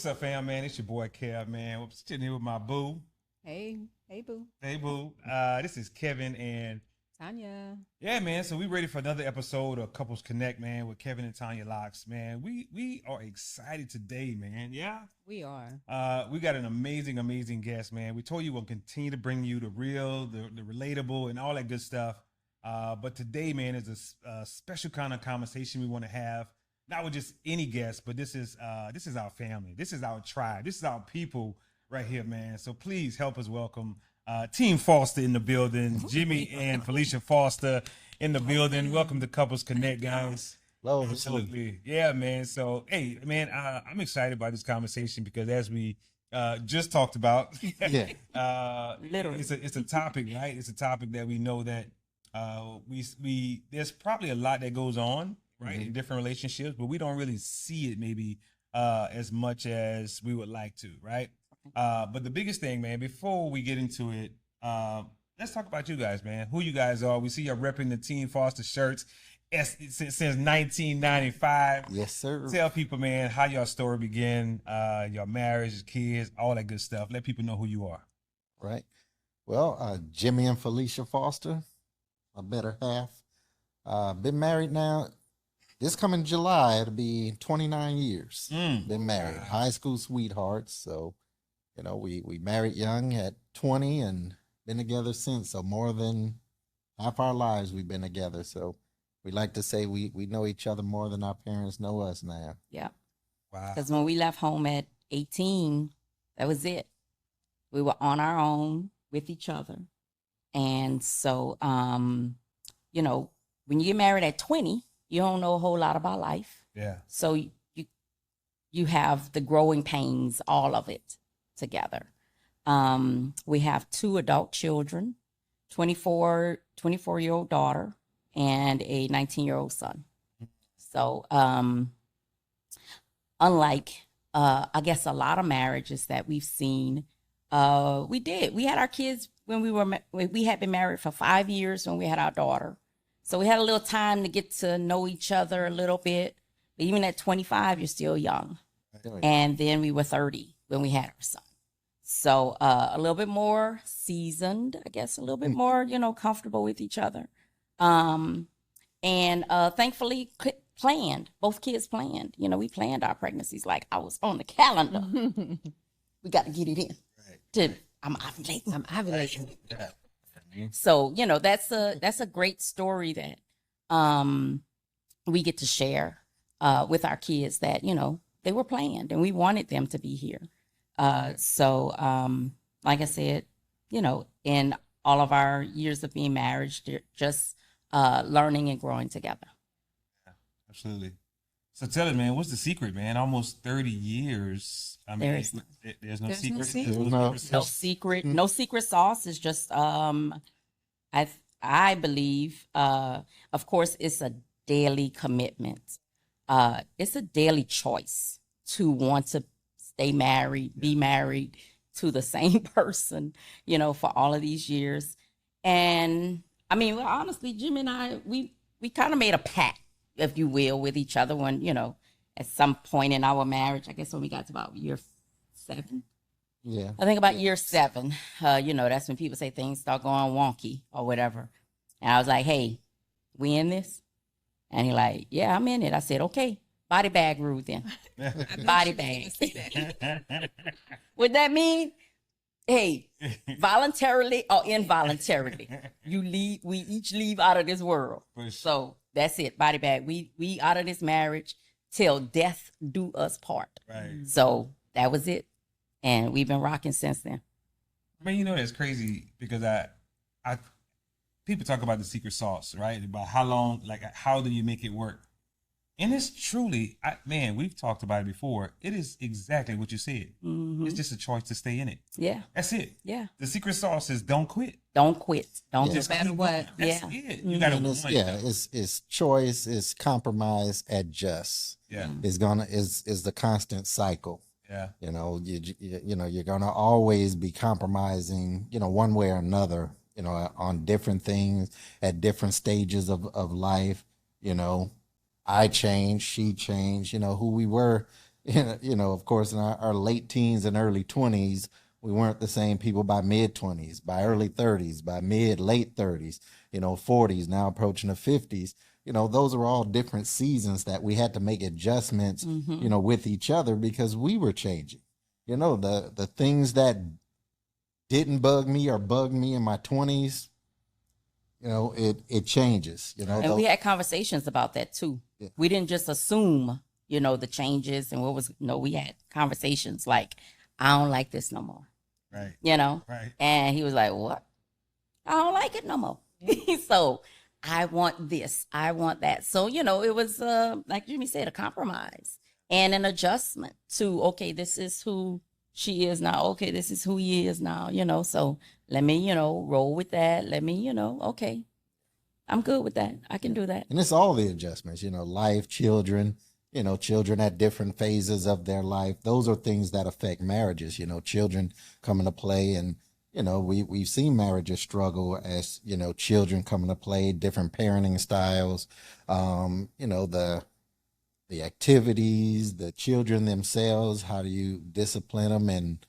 What's up, fam, man? It's your boy Kev, man. I'm sitting here with my boo. Hey, boo. Hey, boo. This is Kevin, and Tanya. yeah, man. So we ready for another episode of Couples Connect, man, with Kevin and Tanya Locks, man. We are excited today, man. Yeah, We are. we got an amazing guest, man. We told you we'll continue to bring you the real, the relatable, and all that good stuff. But today, man, is a special kind of conversation we want to have. Not with just any guest, but this is our family. This is our tribe. This is our people right here, man. So please help us welcome Team Foster in the building. Jimmy and Felicia Foster in the building. Welcome to Couples Connect, guys. Hello. Absolutely. Yeah, man. So, hey, man, I'm excited about this conversation because as we just talked about, Literally. it's a topic, right? It's a topic that we know that we there's probably a lot that goes on, right, in different relationships, but we don't really see it maybe as much as we would like to, right? But the biggest thing, man, before we get into it, let's talk about you guys, man. Who you guys are. We see you repping the Team Foster shirts since 1995. Yes, sir. Tell people, man, how your story began, your marriage, kids, all that good stuff. Let people know who you are. Right. Well, Jimmy and Felicia Foster, my better half. Been married now. This coming July, it'll be 29 years. Been married. Wow. High school sweethearts. So, we married young at 20 and been together since. So more than half our lives we've been together. So we like to say we know each other more than our parents know us now. Yeah. Wow. Because when we left home at 18, that was it. We were on our own with each other. And so, when you get married at 20, you don't know a whole lot about life. Yeah. So you have the growing pains, all of it together. We have 2 adult children, 24-year-old daughter and a 19-year-old son. So unlike, I guess, a lot of marriages that we've seen, we had our kids when we had been married for 5 years when we had our daughter. So we had a little time to get to know each other a little bit. But even at 25, you're still young. And then we were 30 when we had our son. So a little bit more seasoned, I guess, a little bit more, comfortable with each other. And thankfully planned. Both kids planned. We planned our pregnancies like I was on the calendar. We got to get it in. Right. I'm ovulating. So, that's a great story that we get to share with our kids that, they were planned and we wanted them to be here. So, like I said, in all of our years of being married, just learning and growing together. Yeah, absolutely. So tell it, man, what's the secret, man? Almost 30 years. I mean, there's no secret. No secret. No secret sauce. It's just, I believe, of course, it's a daily commitment. It's a daily choice to want to stay married, be married to the same person, for all of these years. And I mean, well, honestly, Jim and I, we kind of made a pact, if you will, with each other when, at some point in our marriage, I guess when we got to about year 7. Yeah. I think about year 7, that's when people say things start going wonky or whatever. And I was like, hey, we in this? And he like, yeah, I'm in it. I said, okay, body bag rule then. Body bag. What that mean? Hey, voluntarily or involuntarily, we each leave out of this world. So that's it, body bag. We out of this marriage till death do us part. Right. So that was it. And we've been rocking since then. I mean, that's crazy because I people talk about the secret sauce, right? About how long, like, how do you make it work? And it's truly, we've talked about it before. It is exactly what you said. Mm-hmm. It's just a choice to stay in it. Yeah. That's it. Yeah. The secret sauce is don't quit. Don't quit. Don't Just no matter keep what. going. That's Yeah. it. You gotta it's choice, it's compromise, adjust. Yeah. Is the constant cycle. Yeah. You're gonna always be compromising, one way or another, on different things at different stages of life. I changed, she changed, who we were you know, of course, in our late teens and early 20s, we weren't the same people by mid 20s, by early 30s, by late 30s, you know, 40s, now approaching the 50s. You know, those are all different seasons that we had to make adjustments, you know, with each other because we were changing. You know, the things that didn't bug me or bugged me in my 20s, you know, it changes, you know. And we had conversations about that too. Yeah. We didn't just assume, you know, the changes and what was, no, we had conversations like, I don't like this no more. Right. You know? Right. And he was like, what? I don't like it no more. So I want this. I want that. So, you know, it was, like Jimmy said, a compromise and an adjustment to, okay, this is who she is now. Okay, this is who he is now, you know. So let me, you know, roll with that. Let me, you know, okay, I'm good with that. I can do that. And it's all the adjustments, you know, life, children, you know, children at different phases of their life. Those are things that affect marriages, you know, children come into play. And, you know, we've seen marriages struggle as, you know, children come into play, different parenting styles, you know, the activities, the children themselves, how do you discipline them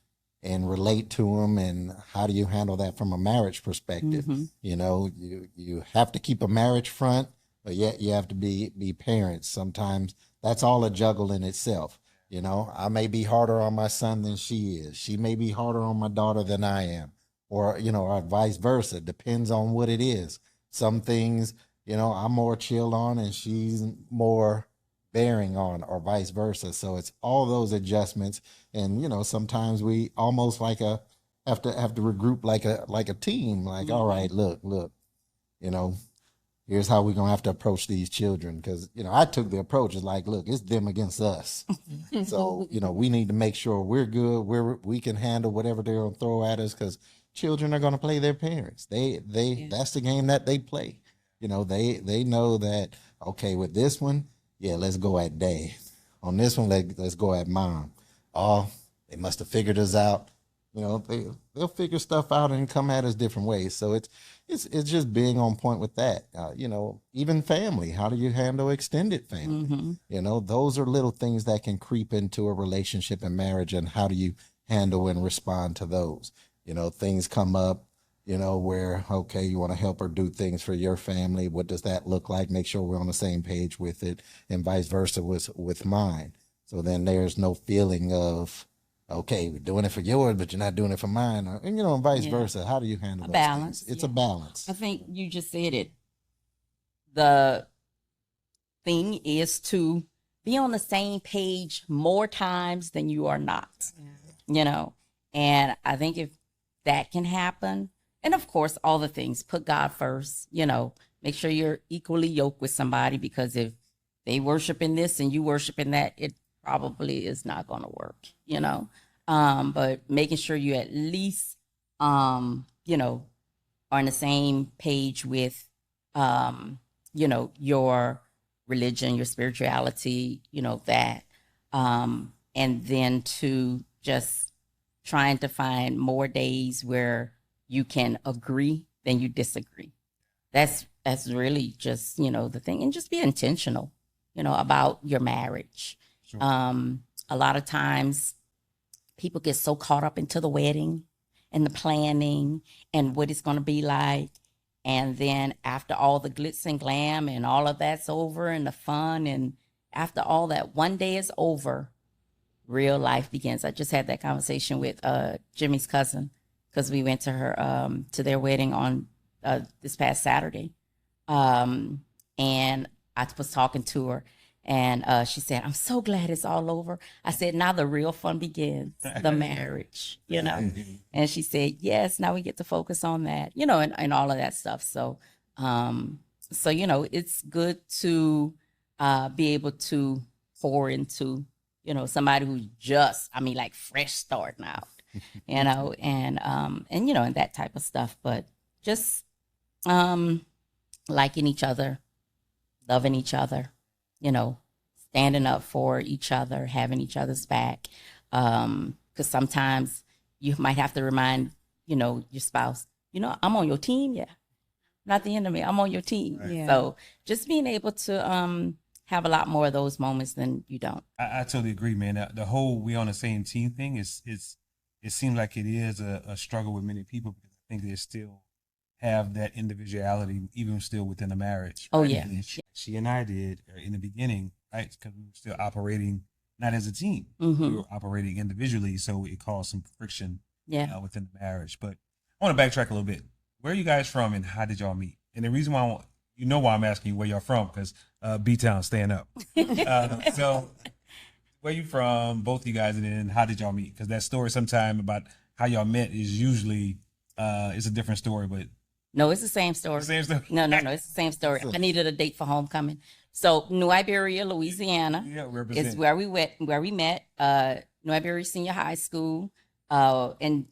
and relate to them, and how do you handle that from a marriage perspective? You know, you have to keep a marriage front, but yet you have to be parents. Sometimes that's all a juggle in itself. You know, I may be harder on my son than she is. She may be harder on my daughter than I am, or, you know, or vice versa. Depends on what it is. Some things, you know, I'm more chill on and she's more bearing on, or vice versa. So it's all those adjustments. And, you know, sometimes we almost like have to regroup like a team, like, all right, look, you know, here's how we're going to have to approach these children. Cause, you know, I took the approach is like, look, it's them against us. So, you know, we need to make sure we're good, we can handle whatever they're going to throw at us. Cause children are going to play their parents. That's the game that they play. You know, they know that, okay, with this one, yeah, let's go at dad. On this one, let's go at mom. Oh, they must have figured us out. You know, they'll figure stuff out and come at us different ways. So it's just being on point with that. You know, even family. How do you handle extended family? You know, those are little things that can creep into a relationship and marriage. And how do you handle and respond to those? You know, things come up, you know, where, okay, you want to help her do things for your family. What does that look like? Make sure we're on the same page with it, and vice versa with mine. So then there's no feeling of, okay, we're doing it for yours, but you're not doing it for mine. And, you know, and vice versa. How do you handle a those balance? things? It's a balance. I think you just said it. The thing is to be on the same page more times than you are not, you know, and I think if that can happen, and of course, all the things, put God first, you know, make sure you're equally yoked with somebody, because if they worship in this and you worship in that, it probably is not going to work, you know. But making sure you at least, you know, are on the same page with, you know, your religion, your spirituality, you know, that, and then to just trying to find more days where you can agree than you disagree. That's really just, you know, the thing. And just be intentional, you know, about your marriage. Sure. A lot of times people get so caught up into the wedding and the planning and what it's going to be like. And then after all the glitz and glam and all of that's over and the fun, and after all that, one day is over, real life begins. I just had that conversation with Jimmy's cousin, because we went to her to their wedding on this past Saturday, and I was talking to her, and she said, "I'm so glad it's all over." I said, "Now the real fun begins, the marriage, you know." And she said, "Yes, now we get to focus on that, you know, and all of that stuff." So, so you know, it's good to be able to pour into, you know, somebody who's just, I mean, like fresh starting out, you know, and you know, and that type of stuff. But just liking each other, loving each other, you know, standing up for each other, having each other's back. Because sometimes you might have to remind, you know, your spouse, you know, I'm on your team. Yeah. Not the enemy. I'm on your team. Right. Yeah. So just being able to have a lot more of those moments than you don't. I totally agree, man. The whole we on the same team thing it seems like it is a struggle with many people because I think they still have that individuality even still within a marriage. Oh, right? yeah. And she and I did in the beginning, right? Because we were still operating not as a team. Mm-hmm. We were operating individually, so it caused some friction within the marriage. But I want to backtrack a little bit. Where are you guys from and how did y'all meet? And the reason why you know why I'm asking you where y'all from, because B-Town, stand up. So where you from, both of you guys, and then how did y'all meet? Because that story sometime about how y'all met is usually it's a different story, but no, it's the same story. Same story. No, it's the same story. I needed a date for homecoming. So New Iberia, Louisiana is where we met. New Iberia Senior High School. And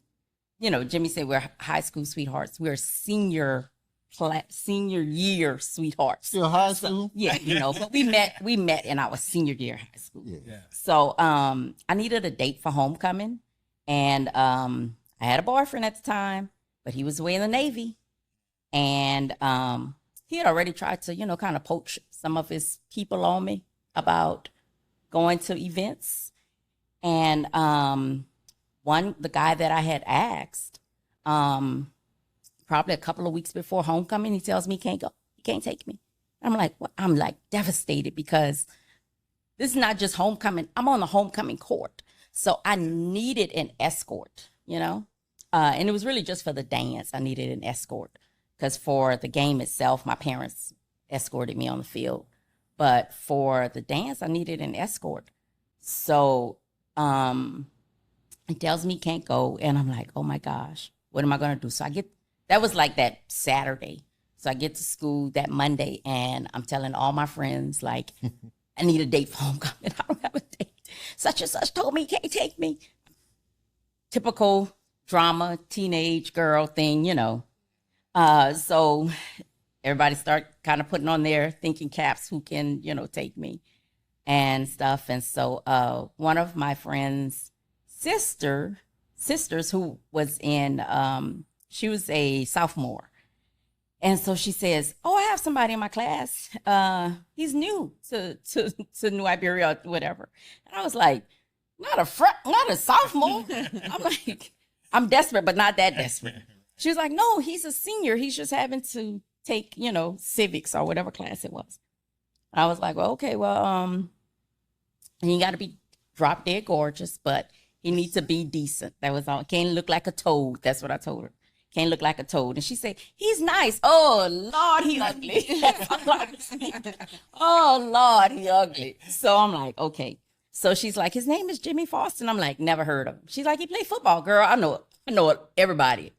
you know, Jimmy said we're high school sweethearts. We're senior year sweethearts. Still high school? So, yeah, you know, but we met in our senior year of high school. Yeah. So I needed a date for homecoming, and I had a boyfriend at the time, but he was away in the Navy, and he had already tried to, you know, kind of poach some of his people on me about going to events, and the guy that I had asked, probably a couple of weeks before homecoming, he tells me he can't go. He can't take me. I'm like, what? I'm like devastated because this is not just homecoming. I'm on the homecoming court. So I needed an escort, you know? And it was really just for the dance. I needed an escort because for the game itself, my parents escorted me on the field. But for the dance, I needed an escort. So he tells me he can't go. And I'm like, oh my gosh, what am I going to do? So that was like that Saturday. So I get to school that Monday and I'm telling all my friends, like, I need a date for homecoming. I don't have a date. Such and such told me he can't take me. Typical drama, teenage girl thing, you know. So everybody start kind of putting on their thinking caps who can, you know, take me and stuff. And so one of my friends' sisters who was in, she was a sophomore. And so she says, oh, I have somebody in my class. He's new to New Iberia or whatever. And I was like, not a sophomore. I'm like, I'm desperate, but not that desperate. She was like, no, he's a senior. He's just having to take, you know, civics or whatever class it was. I was like, well, okay, well, he got to be drop dead gorgeous, but he needs to be decent. That was all. Can't look like a toad. That's what I told her. Can't look like a toad. And she said, he's nice. Oh, Lord, he ugly. Oh, Lord, he ugly. So I'm like, okay. So she's like, his name is Jimmy Foster. And I'm like, never heard of him. She's like, he played football, girl. I know it. Everybody.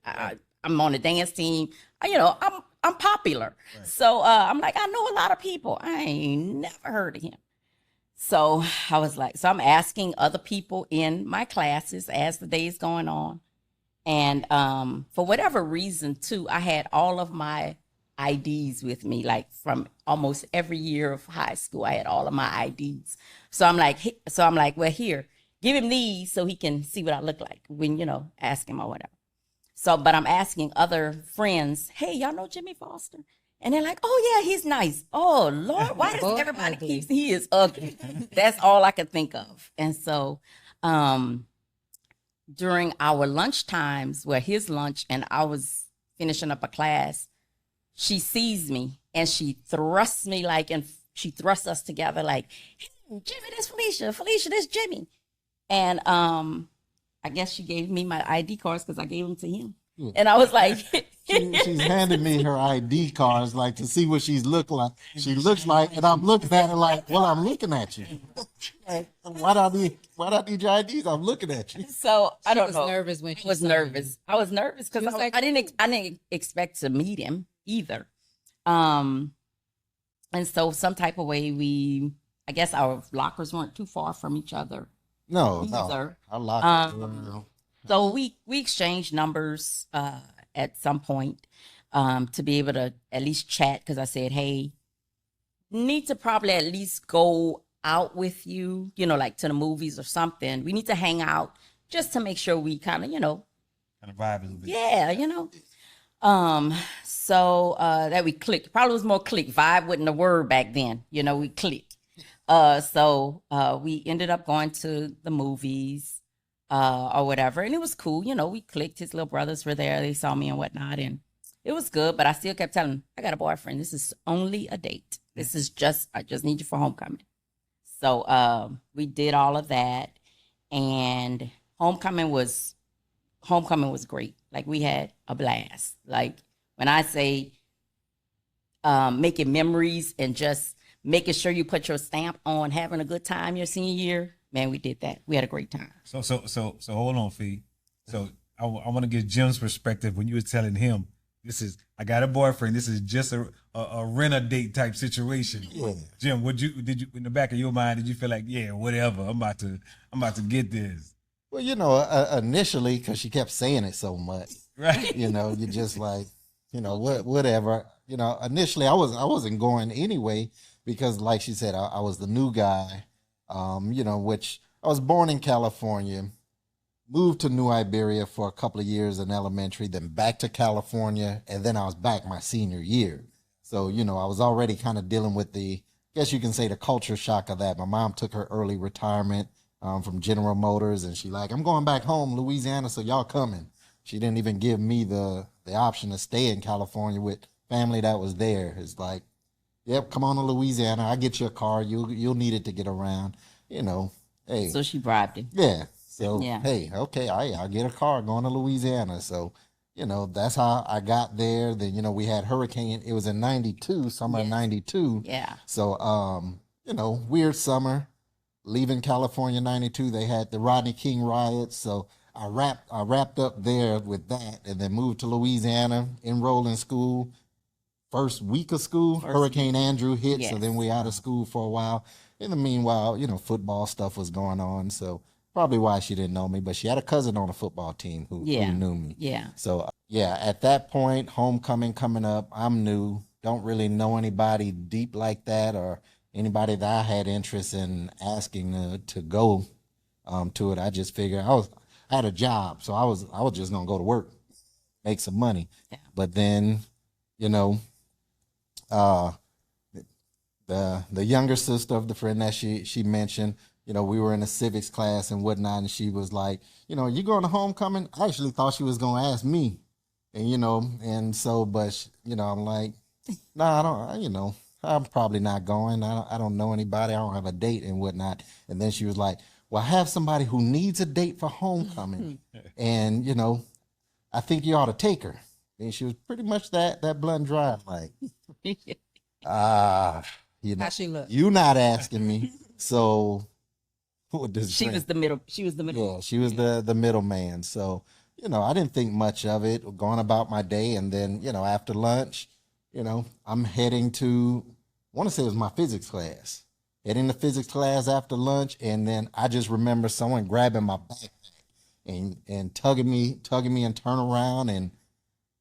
I'm on the dance team. You know, I'm popular. Right. So I'm like, I know a lot of people. I ain't never heard of him. So I was like, so I'm asking other people in my classes as the day's going on. And for whatever reason, too, I had all of my IDs with me, like from almost every year of high school. I had all of my IDs. So I'm like, well, here, give him these so he can see what I look like when, you know, ask him or whatever. So, but I'm asking other friends, hey, y'all know Jimmy Foster? And they're like, oh, yeah, he's nice. Oh, Lord, why does everybody keep, he is ugly. That's all I could think of. And so, during our lunch times, where his lunch and I was finishing up a class, she sees me and she thrusts me and she thrusts us together like, hey, Jimmy, this Felicia. Felicia, this Jimmy. And I guess she gave me my ID cards because I gave them to him. Yeah. And I was like, she's handed me her ID cards like to see what she looks like, and I'm looking at her like, well, I'm looking at you. Why do I need your IDs? I'm looking at you. So I don't know. Nervous when I was nervous. I was nervous because I didn't expect to meet him either. And so some type of way I guess our lockers weren't too far from each other. No. Our lockers. So we exchanged numbers at some point to be able to at least chat because I said, hey, need to probably at least go out with you, you know, like to the movies or something. We need to hang out just to make sure we kind of, you know. Kind of vibe a little bit. Yeah, you know. So that we clicked. Probably was more click. Vibe wasn't a word back then. You know, we clicked. We ended up going to the movies, or whatever, and it was cool. You know, we clicked. His little brothers were there. They saw me and whatnot, and it was good. But I still kept telling him, I got a boyfriend. This is only a date. This is I just need you for homecoming. So we did all of that, and homecoming was great. Like, we had a blast. Like, when I say making memories and just making sure you put your stamp on having a good time your senior year, man, we did that. We had a great time. So hold on, Fee. So I want to get Jim's perspective when you were telling him, I got a boyfriend. This is just a rent-a-date type situation. Yeah. Jim, did you in the back of your mind, did you feel like, yeah, whatever, I'm about to get this? Well, you know, initially, because she kept saying it so much, Right. you know, you just like, you know, whatever. You know, initially I wasn't going anyway because, like she said, I was the new guy. You know, which I was born in California, moved to New Iberia for a couple of years in elementary, then back to California, and then I was back my senior year. So, you know, I was already kind of dealing with I guess you can say, the culture shock of that. My mom took her early retirement from General Motors, and she like, I'm going back home, Louisiana, so y'all coming. She didn't even give me the option to stay in California with family that was there. It's like, yep, come on to Louisiana. I get you a car. You'll need it to get around. You know, hey. So she bribed him. Yeah. So, Yeah. hey, okay, I'll get a car going to Louisiana. So, you know, that's how I got there. Then, you know, we had hurricane. It was in 92, summer of 92. Yeah. So, you know, weird summer. Leaving California 92, they had the Rodney King riots. So I wrapped up there with that, and then moved to Louisiana, enrolled in school. First week of school, Hurricane Andrew hit, Yes. so then we out of school for a while. In the meanwhile, you know, football stuff was going on, so probably why she didn't know me, but she had a cousin on the football team who knew me. Yeah. So, yeah, at that point, homecoming coming up, I'm new, don't really know anybody deep like that or anybody that I had interest in asking to go to it. I just figured I had a job, so I was just gonna go to work, make some money. Yeah. But then, you know, the younger sister of the friend that she mentioned, you know, we were in a civics class and whatnot, and she was like, you know, you going to homecoming? I actually thought she was going to ask me, and, you know, and so, but, you know, I'm like, no, I don't, you know, I'm probably not going. I don't know anybody. I don't have a date and whatnot. And then she was like, well, I have somebody who needs a date for homecoming, and, you know, I think you ought to take her. And she was pretty much that blunt dry, like, you know, How she look? you not asking me. So what does She was the middle. yeah, she was the middleman. So, you know, I didn't think much of it, going about my day. And then, you know, after lunch, you know, I'm heading to, I want to say it was my physics class. Heading to physics class after lunch, and then I just remember someone grabbing my backpack and tugging me and turn around, and,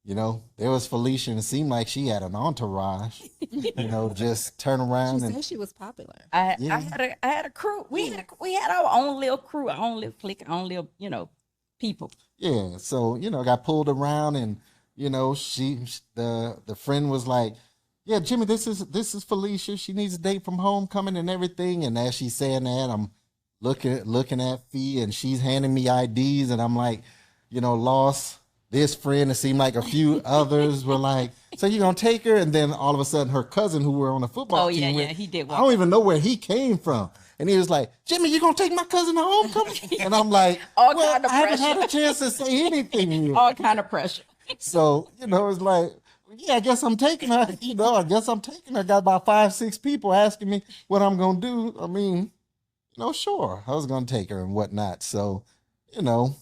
you know, there was Felicia, and it seemed like she had an entourage. You know, just turn around She and said she was popular. I Yeah. had a crew. We had our own little crew, our own little clique, our own little, you know, people. yeah. So, you know, got pulled around, and, you know, the friend was like, yeah, Jimmy, this is Felicia. She needs a date from homecoming and everything. And as she's saying that, I'm looking at Fee, and she's handing me IDs, and I'm like, you know, lost this friend. It seemed like a few others were like, so you gonna take her? And then all of a sudden, her cousin, who were on the football team with, he did. I don't even know where he came from. And he was like, Jimmy, you gonna take my cousin to homecoming? And I'm like, All well, kind of I haven't pressure. had a chance to say anything here. All kind of pressure. So, you know, it's like, yeah, I guess I'm taking her. You know, I guess I'm taking her. Got about 5-6 people asking me what I'm going to do. I mean, you know, sure, I was going to take her and whatnot. So, you know,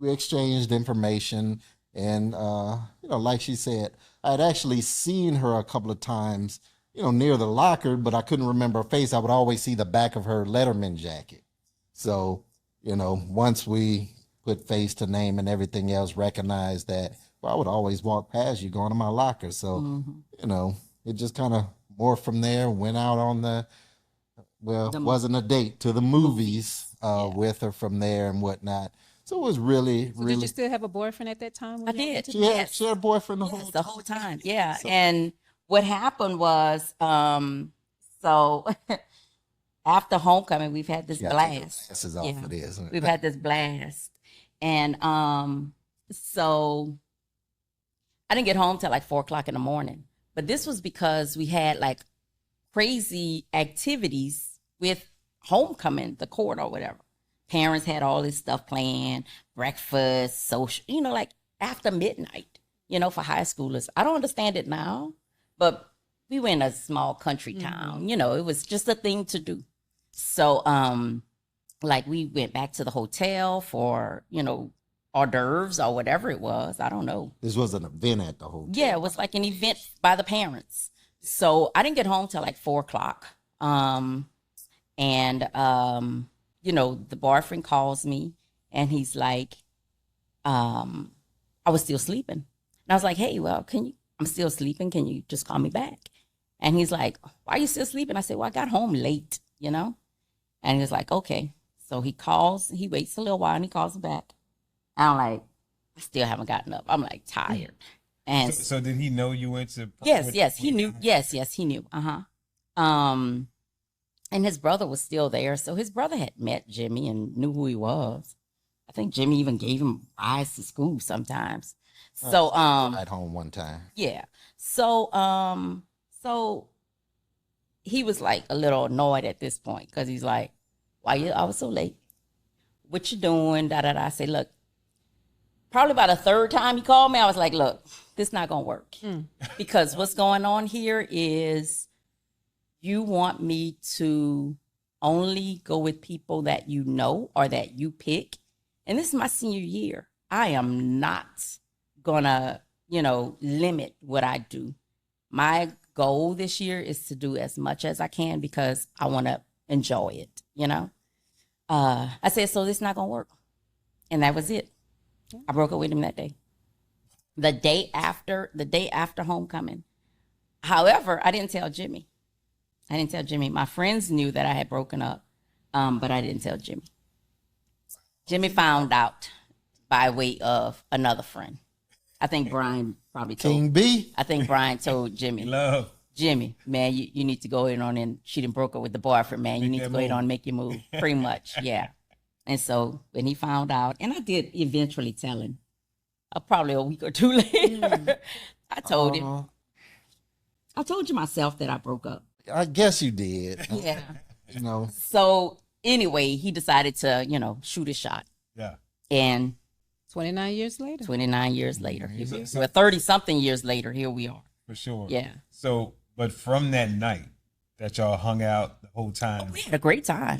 we exchanged information. And, you know, like she said, I had actually seen her a couple of times, you know, near the locker, but I couldn't remember her face. I would always see the back of her Letterman jacket. So, you know, once we put face to name and everything else, recognized that, well, I would always walk past you going to my locker. So, you know, it just kind of morphed from there, went out on wasn't a date, to the movies with her from there and whatnot. So it was really, So really. did you still have a boyfriend at that time? I did. She had a boyfriend The whole time. Yeah. So- And what happened was, so after homecoming, we've had this You gotta take your blast. glasses off for this. We've had this blast. And so I didn't get home till like 4:00 in the morning. But this was because we had like crazy activities with homecoming, the court or whatever. Parents had all this stuff planned, breakfast, social, like after midnight, for high schoolers. I don't understand it now, but we were in a small country town. It was just a thing to do. So, like we went back to the hotel for, hors d'oeuvres or whatever it was. I don't know. This was an event at the hotel. Yeah, it was like an event by the parents. So I didn't get home till like 4:00. The boyfriend calls me and he's like, I was still sleeping. And I was like, hey, well, I'm still sleeping. Can you just call me back? And he's like, why are you still sleeping? I said, well, I got home late, And he's like, okay. So he waits a little while and he calls me back. I'm like, I still haven't gotten up. I'm like tired. And so did he know you went to? Yes, he knew. Yes, he knew. And his brother was still there. So his brother had met Jimmy and knew who he was. I think Jimmy even gave him rides to school sometimes. So at home one time. Yeah. So he was like a little annoyed at this point because he's like, why you I was so late? What you doing? Da da da. I say, look, probably about the third time he called me, I was like, look, this not gonna work. Because what's going on here is you want me to only go with people that you know or that you pick. And this is my senior year. I am not gonna, limit what I do. My goal this year is to do as much as I can because I want to enjoy it, I said, so this is not gonna work. And that was it. I broke up with him that day. The day after homecoming. However, I didn't tell Jimmy. My friends knew that I had broken up, but I didn't tell Jimmy. Jimmy found out by way of another friend. I think Brian probably told. King B. I think Brian told Jimmy. Love. Jimmy, man, you need to go in on and she done broke up with the boyfriend, man. You need to go in on and make your move. Pretty much, yeah. And so when he found out, and I did eventually tell him, probably a week or two later, I told him. I told you myself that I broke up. I guess you did. Yeah. So anyway, he decided to, shoot his shot. Yeah. And 29 years later. 29 years later. We're 30-something years later, here we are. For sure. Yeah. So, but from that night that y'all hung out the whole time. We had a great time.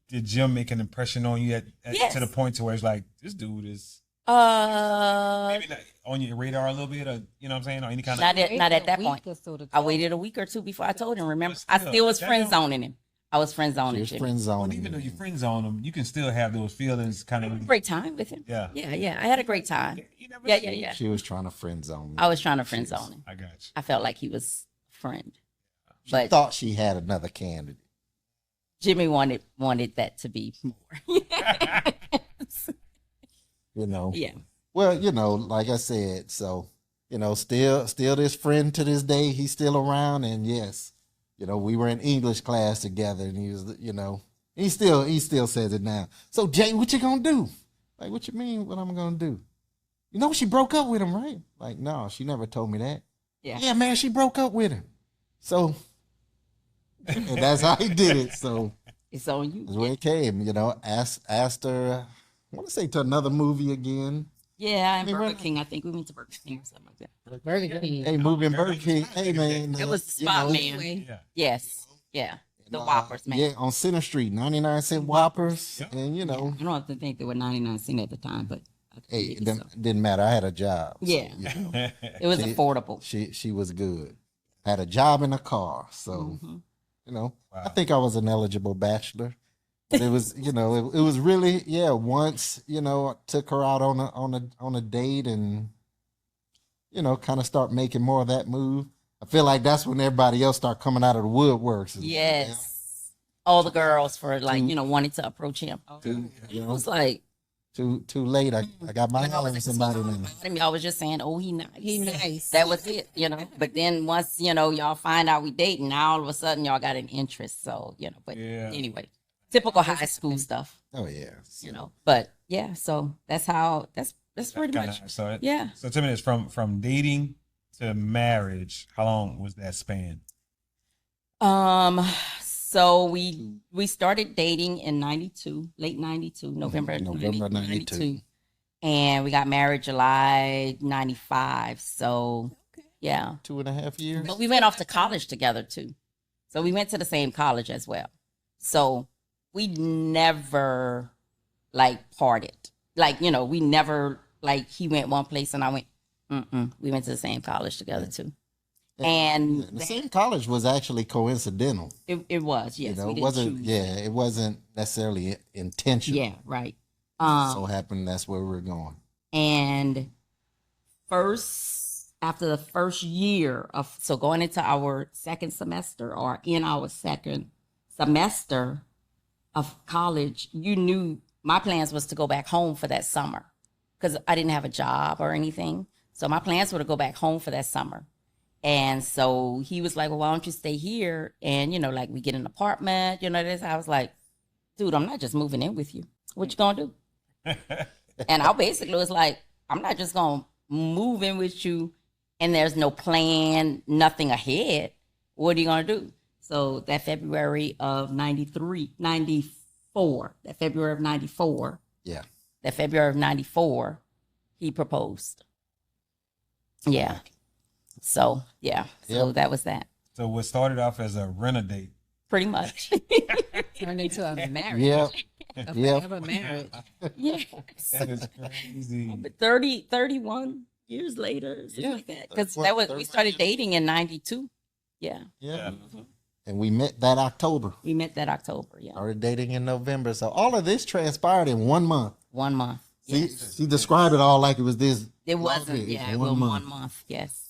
Did Jim make an impression on you Yes. to the point to where it's like, this dude is maybe not on your radar a little bit, or you know what I'm saying, or any kind of Not at that Week point. or so to I talk. waited a week or two before I told him. Remember, But I still, still was that friend don't- zoning him. I was friend zoning your Jimmy. friend zone. even though you're friends on him, you can still have those feelings kind of. Great time with him. Yeah. Yeah. I had a great time. You never Yeah. She was trying to friend zone me. I was trying to friend zone him. I got you. I felt like he was a friend. She But thought she had another candidate. Jimmy wanted that to be more. Yeah. Well, like I said, so, still this friend to this day, he's still around. And yes, we were in English class together and he was, he still says it now. So Jay, what you gonna do? Like, what you mean what I'm gonna do? She broke up with him, right? Like, no, she never told me that. Yeah, man, she broke up with him. So, and that's how he did it. So It's on you. that's where it came, asked her, I want to say to another movie again. Yeah, and I mean, Burger we're- King. I think we went to Burger King or something like that. Burger King. Hey, movie in Burger King. Hey, man. That was the spot, man. Anyway, Yeah. Yes. Yeah. The Whoppers, man. Yeah, on Center Street, 99-cent Whoppers. Yeah. And, I don't have to think they were 99 cents at the time, but hey, it didn't matter. I had a job. So, Yeah. it was See, affordable. she was good. Had a job in a car. So, I think I was an eligible bachelor. But it was, it was really, once, I took her out on a date and, kind of start making more of that move. I feel like that's when everybody else start coming out of the woodworks. Yes. All the girls for wanting to approach him. You It know? was like, Too late. I got my eye on somebody now. Y'all was just saying, "Oh, he nice." He nice. That was it, you know. But then once y'all find out we dating, now all of a sudden y'all got an interest. So But Yeah. anyway, typical high school stuff, Oh yeah. But yeah, so that's pretty Kinda- much. So Yeah. So 10 minutes from dating to marriage. How long was that span? So we started dating in 92, late 92, November November 92. And we got married July 95. So yeah. 2.5 years. But we went off to college together too. So we went to the same college as well. So we never parted. We never he went one place and I went, we went to the same college together too. And the same college was actually coincidental. It was, yes. It wasn't. choose. Yeah, it wasn't necessarily intentional. Yeah, right. So happened that's where we're going. And after the first year going into our second semester or in our second semester of college, you knew my plans was to go back home for that summer because I didn't have a job or anything. So my plans were to go back home for that summer. And so he was like, well, why don't you stay here? And, we get an apartment, this. I was like, dude, I'm not just moving in with you. What you gonna do? And I basically was like, I'm not just gonna move in with you and there's no plan, nothing ahead. What are you gonna do? So that February of 94, Yeah. that February of 94, he proposed. Yeah. So, yeah. So that was that. So what started off as a rent a date. Pretty much. Turned into a marriage. Yeah. A Yeah. forever marriage. Yes. That is crazy. But 31 years later, something like that. Because we started dating in 92. Yeah. Yeah. And we met that October. We met that October, yeah. Started dating in November. So all of this transpired in 1 month. 1 month. See, she described it all like it was this. It wasn't, it was 1 month, yes.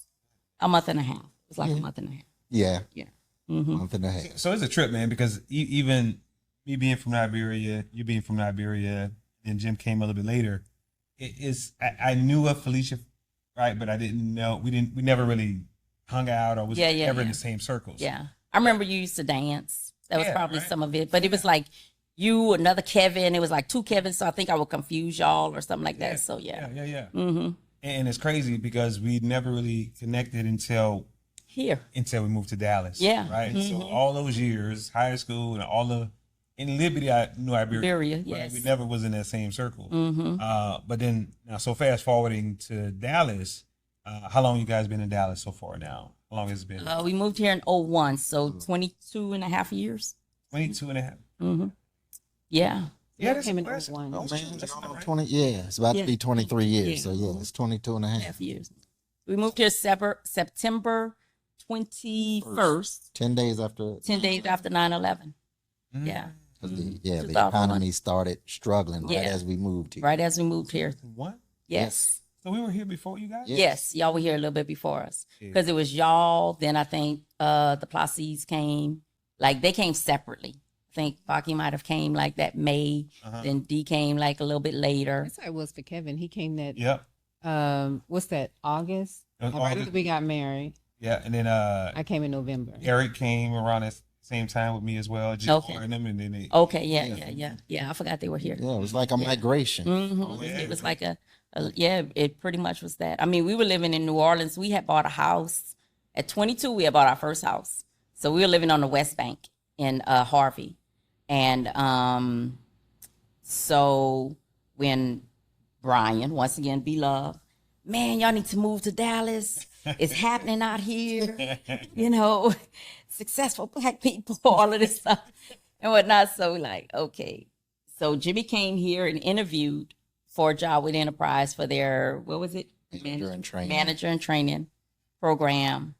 A month and a half. It was like a month and a half. Yeah. Yeah. Month and a half. So it's a trip, man, because even me being from Liberia, you being from Liberia, and Jim came a little bit later. I knew of Felicia, right? But I didn't know, we never really hung out or was ever in the same circles. Yeah. I remember you used to dance. That was probably right. some of it. But it was like you, another Kevin. It was like two Kevins. So I think I would confuse y'all or something like that. So yeah. Yeah. Mm-hmm. And it's crazy because we never really connected until we moved to Dallas. Yeah. Right. Mm-hmm. So all those years, high school and in Liberty, I knew Iberia. Yes. We never was in that same circle. Mm-hmm. But then now, so fast forwarding to Dallas, how long you guys been in Dallas so far now? How long has it been? We moved here in 01, so 22 and a half years. 22 and a half. Mm-hmm. Yeah. Yeah, came in that's- 01. Oh, man, that's not right. 20, it's about to be 23 years. Yeah. So, it's 22 and a half. Half years. We moved here September 21st, 10 days after. 10 days after 9/11. Mm. Yeah. 'Cause the 2001. economy started struggling right Yeah. as we moved here. Right as we moved here. What? Yes. So we were here before you guys? Yeah. Yes. Y'all were here a little bit before us. Yeah. Because it was y'all. Then I think the Placides came. Like they came separately. I think Baki might have came like that May. Uh-huh. Then D came like a little bit later. That's how it was for Kevin. He came that, Yep. what's that, August? It was Right August. after we got married. Yeah. And then I came in November. Eric came around the same time with me as well. Just Okay. and them, and then they, Okay. Yeah. I forgot they were here. Yeah, it was like a migration. Mm-hmm. yeah. It was like it pretty much was that. I mean, we were living in New Orleans. We had bought a house at 22. We had bought our first house, so we were living on the West Bank in Harvey, and so when Brian, once again, be love, man, y'all need to move to Dallas. It's happening out here, successful Black people, all of this stuff and whatnot. So like, okay. So Jimmy came here and interviewed for a job with Enterprise for their, what was it? Manager and training program.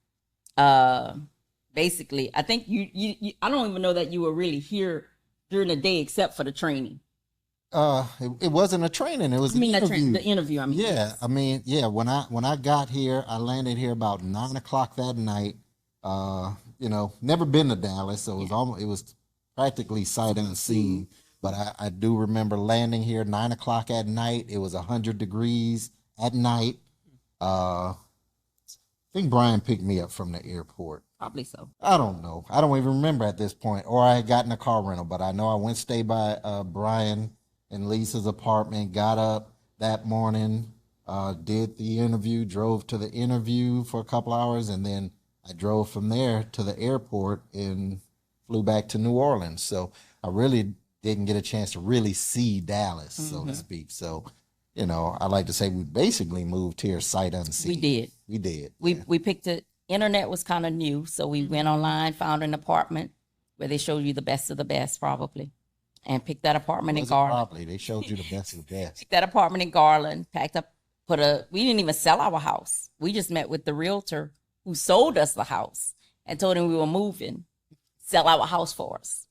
Basically, I think you I don't even know that you were really here during the day except for the training. It wasn't a training. It was an interview. The interview. When I got here, I landed here about 9:00 that night. Never been to Dallas, so it was practically sight unseen. But I do remember landing here 9 o'clock at night. It was 100 degrees at night. I think Brian picked me up from the airport. Probably so. I don't know. I don't even remember at this point. Or I had gotten a car rental, but I know I went stay by Brian and Lisa's apartment, got up that morning, did the interview, drove to the interview for a couple hours, and then I drove from there to the airport and flew back to New Orleans. So I really didn't get a chance to really see Dallas, so to speak. So, you know, I like to say we basically moved here sight unseen. We did. We did. We picked it. Internet was kind of new, so we went online, found an apartment where they showed you the best of the best, probably, and picked that apartment in Garland. Probably. They showed you the best of the best. Picked that apartment in Garland, packed up, we didn't even sell our house. We just met with the realtor who sold us the house and told him we were moving, sell our house for us.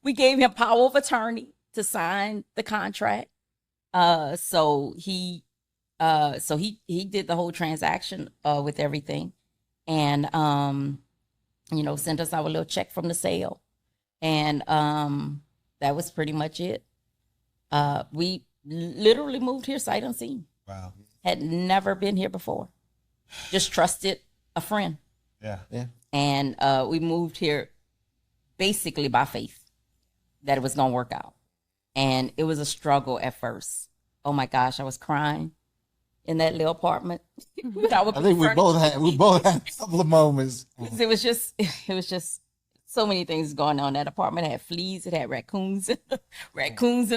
We gave him power of attorney to sign the contract. So he did the whole transaction with everything, and you know, sent us our little check from the sale, and that was pretty much it. We literally moved here sight unseen. Wow. Had never been here before. Just trusted a friend. Yeah. Yeah. And we moved here basically by faith that it was going to work out. And it was a struggle at first. Oh my gosh, I was crying in that little apartment. I think we both had a couple of moments. It was just so many things going on. That apartment had fleas, it had raccoons in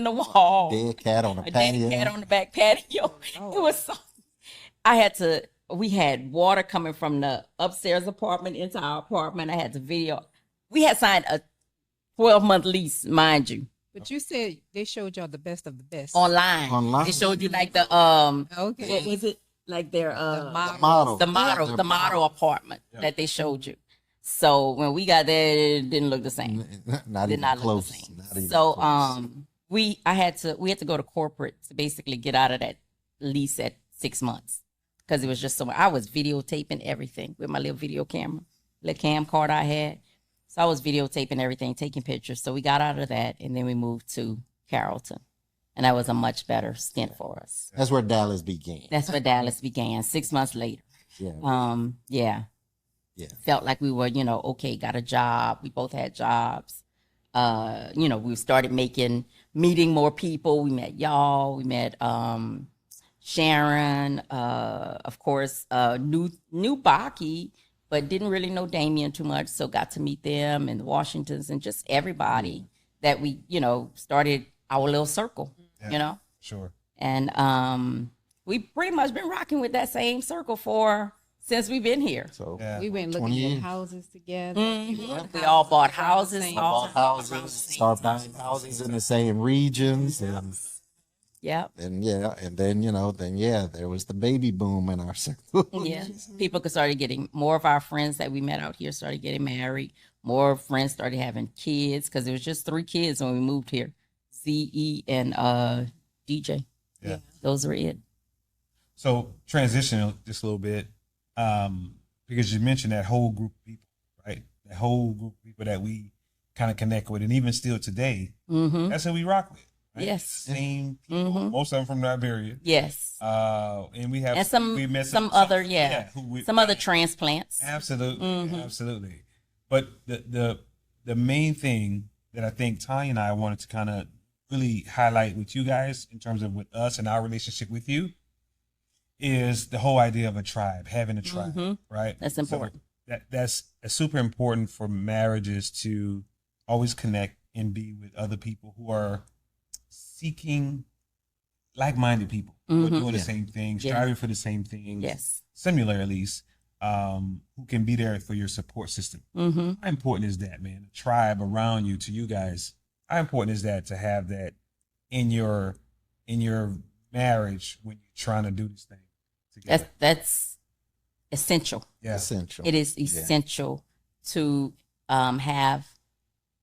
the wall. Dead cat on the A patio. dead cat on the back patio. It was so, we had water coming from the upstairs apartment into our apartment. I had to video. We had signed a 12-month lease, mind you, But you said they showed y'all the best of the best. online. They showed you like the Okay. what was it? Like their model. the model apartment that they showed you. So when we got there, it didn't look the same. Not Did even not look close. the same. Not even So close. we had to go to corporate to basically get out of that lease at 6 months because it was just so much. I was videotaping everything with my little video camera, little camcorder I had. So I was videotaping everything, taking pictures. So we got out of that, and then we moved to Carrollton, and that was a much better stint for us. That's where Dallas began. That's where Dallas began. 6 months later. Yeah. Yeah. Yeah. Felt like we were, okay, got a job. We both had jobs. We started meeting more people. We met y'all. We met Sharon, of course, knew Baki, but didn't really know Damien too much. So got to meet them and the Washingtons and just everybody that we, started our little circle, Sure. And we pretty much been rocking with that same circle since we've been here. So Yeah. We went looking 20 at years. houses together. Mhm. We all bought houses. Bought houses, start buying houses in the same regions, and Yep. then there was the baby boom in our circle. Yeah. People started getting, more of our friends that we met out here started getting married. More friends started having kids because it was just 3 kids when we moved here. CE and DJ. Yeah. Those were it. So transition just a little bit, because you mentioned that whole group of people, right? That whole group of people that we kind of connect with, and even still today, Mm-hmm. that's who we rock with. Right? Yes. Same people, Mhm. most of them from Liberia. Yes. And we have And we met some other some other transplants. Absolutely, Mhm. absolutely. But the main thing that I think Tanya and I wanted to kind of really highlight with you guys in terms of with us and our relationship with you is the whole idea of a tribe, having a tribe, Mhm. right? That's important. So that's super important for marriages to always connect and be with other people who are seeking like-minded people who are Mhm. doing the Yeah. same things, Yeah. striving for the same things, Yes. similar at least, who can be there for your support system. Mm-hmm. How important is that, man? A tribe around you, to you guys. How important is that to have that in your marriage when you're trying to do this thing together? That's essential. Yeah. Essential. It is essential to have,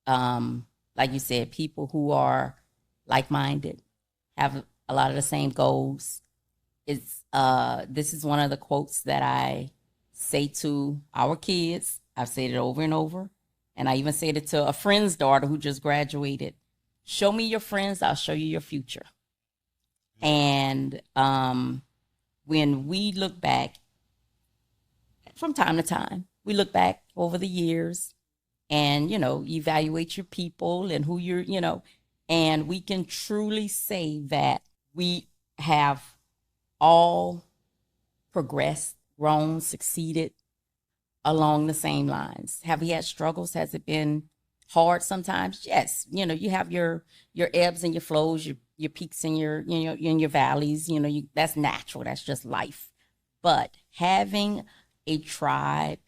like you said, people who are like-minded, have a lot of the same goals. This is one of the quotes that I say to our kids. I've said it over and over, And I even said it to a friend's daughter who just graduated. Show me your friends, I'll show you your future. And when we look back, from time to time, we look back over the years and, evaluate your people and who you're, and we can truly say that we have all progressed, grown, succeeded along the same lines. Have we had struggles? Has it been hard sometimes? Yes. You have your ebbs and your flows, your peaks and your valleys. That's natural. That's just life. But having a tribe,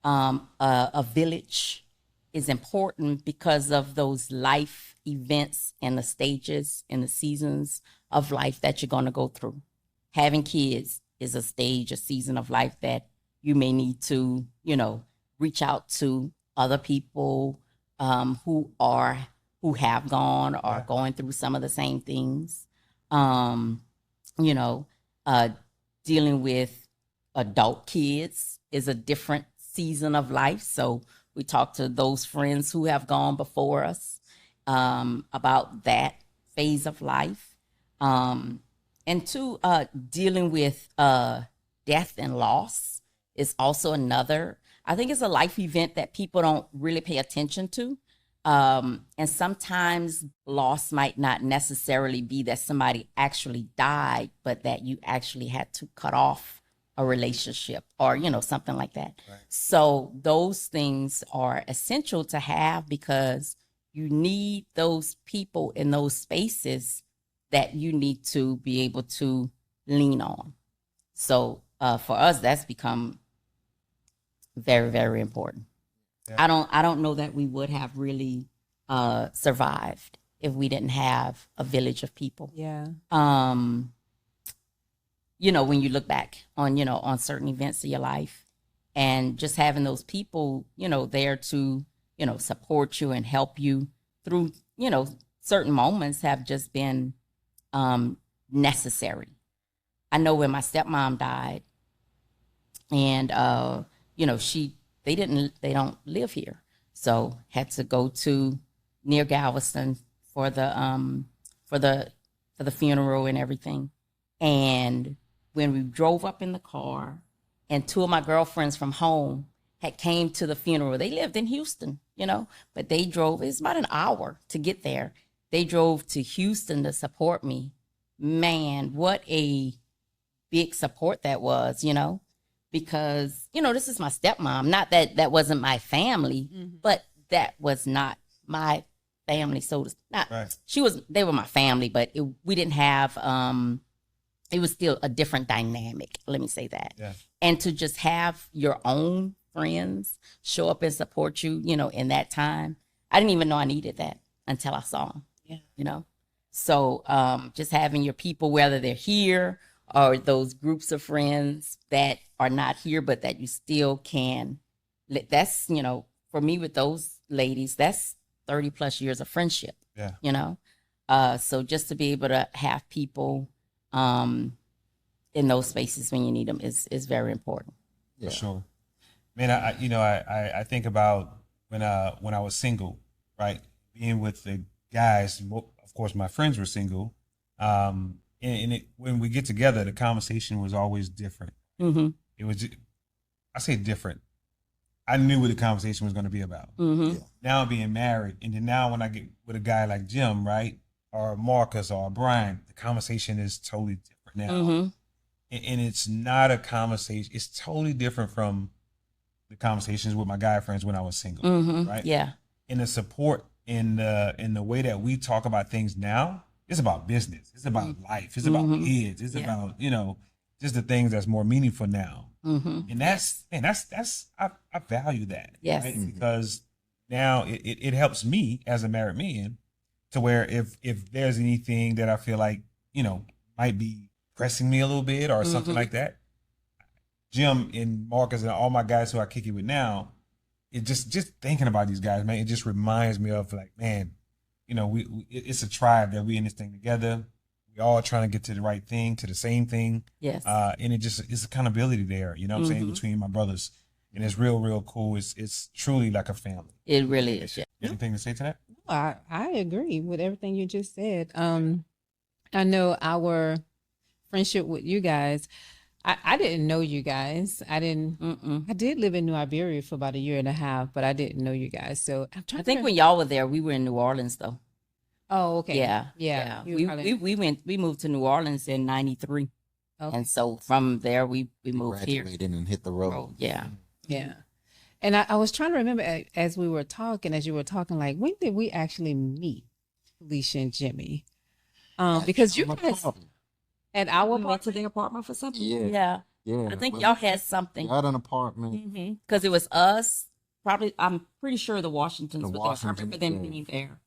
a village is important because of those life events and the stages and the seasons of life that you're going to go through. Having kids is a stage, a season of life that you may need to, reach out to other people who have gone or going through some of the same things. Dealing with adult kids is a different season of life. So we talk to those friends who have gone before us about that phase of life. And two, dealing with death and loss is also another. I think it's a life event that people don't really pay attention to. And sometimes loss might not necessarily be that somebody actually died, but that you actually had to cut off a relationship or, something like that. Right. So those things are essential to have because you need those people in those spaces that you need to be able to lean on. So for us, that's become very, very important. Yeah. I don't know that we would have really survived if we didn't have a village of people. Yeah. When you look back on certain events of your life and just having those people, there to, support you and help you through, certain moments have just been necessary. I know when my stepmom died and, they don't live here. So had to go to near Galveston for the funeral and everything. And when we drove up in the car and two of my girlfriends from home had came to the funeral, they lived in Houston, but they drove, it's about an hour to get there. They drove to Houston to support me. Man, what a big support that was, because, this is my stepmom. Not that that wasn't my family, but that was not my family. So not, right. They were my family, but we didn't have, it was still a different dynamic. Let me say that. Yeah. And to just have your own friends show up and support you, in that time, I didn't even know I needed that until I saw them, So just having your people, whether they're here or those groups of friends that are not here, but that you still can, that's, for me with those ladies, that's 30 plus years of friendship, so just to be able to have people in those spaces when you need them is very important. Yeah. For sure. Man, I think about when I was single, right? Being with the guys, of course, my friends were single. When we get together, the conversation was always different. Mm-hmm. It was, I say different. I knew what the conversation was going to be about. Mm-hmm. Yeah. Now being married, and then now when I get with a guy like Jim, right, or Marcus or Brian, the conversation is totally different now. Mm-hmm. And it's not a conversation. It's totally different from the conversations with my guy friends when I was single, right? Yeah. And the support in the way that we talk about things now, it's about business. It's about life. It's about kids. It's about, just the things that's more meaningful now. Mm-hmm. And that's I value that. Yes. Right? Because now it helps me as a married man to where if there's anything that I feel like, might be pressing me a little bit or something like that, Jim and Marcus and all my guys who I kick it with now, it just thinking about these guys, man, it just reminds me of like, man, it's a tribe that we in this thing together. We all trying to get to the right thing, to the same thing. Yes. And it's accountability there, what I'm saying, between my brothers. and it's real cool. It's truly like a family. It really is. Yeah. Anything to say to that? I agree with everything you just said. I know our friendship with you guys. I didn't know you guys. I didn't. Mm-mm. I did live in New Iberia for about a year and a half, but I didn't know you guys. So I'm trying. I think when y'all were there, we were in New Orleans though. Oh, okay. Yeah. Yeah. You were We moved to New Orleans in '93. Okay. And so from there we moved here. Graduated and hit the road. Oh, yeah. Yeah. And I was trying to remember as we were talking, as you were talking, like when did we actually meet Felicia and Jimmy? Because you guys at our We went to the apartment for something. Yeah. Yeah. I think Well, y'all had something. got an apartment. Because it was us. Probably, I'm pretty sure the Washingtons The were there. I Washingtons, remember them yeah. being there.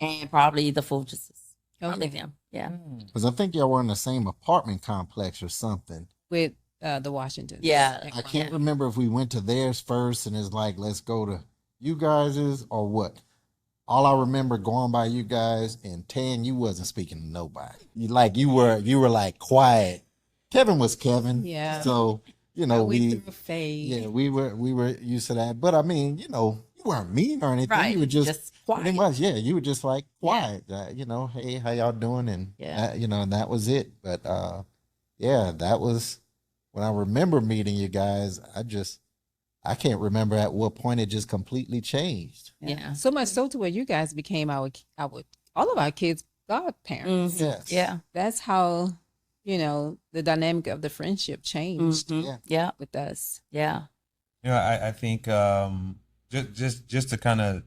And probably the Fulgences. Probably Okay. them. Yeah. Because I think y'all were in the same apartment complex or something. with the Washingtons. Yeah. I can't remember if we went to theirs first and it's like, let's go to you guys's or what. All I remember going by you guys, and Tan, you wasn't speaking to nobody. You were like quiet. Kevin was Kevin. Yeah. So, you know, we we threw a fade. yeah, we were used to that. But I mean, you know, you weren't mean or anything. Right. You were just quiet. pretty much, yeah, you were just like quiet. You know, hey, how y'all doing? And Yeah. you know, and that was it. But yeah, that was when I remember meeting you guys. I can't remember at what point it just completely changed. Yeah. So much so to where you guys became our all of our kids' godparents. Yes. Yeah. That's how, you know, the dynamic of the friendship changed Mhm. Yeah. Yeah. with us. Yeah. You know, I think just to kind of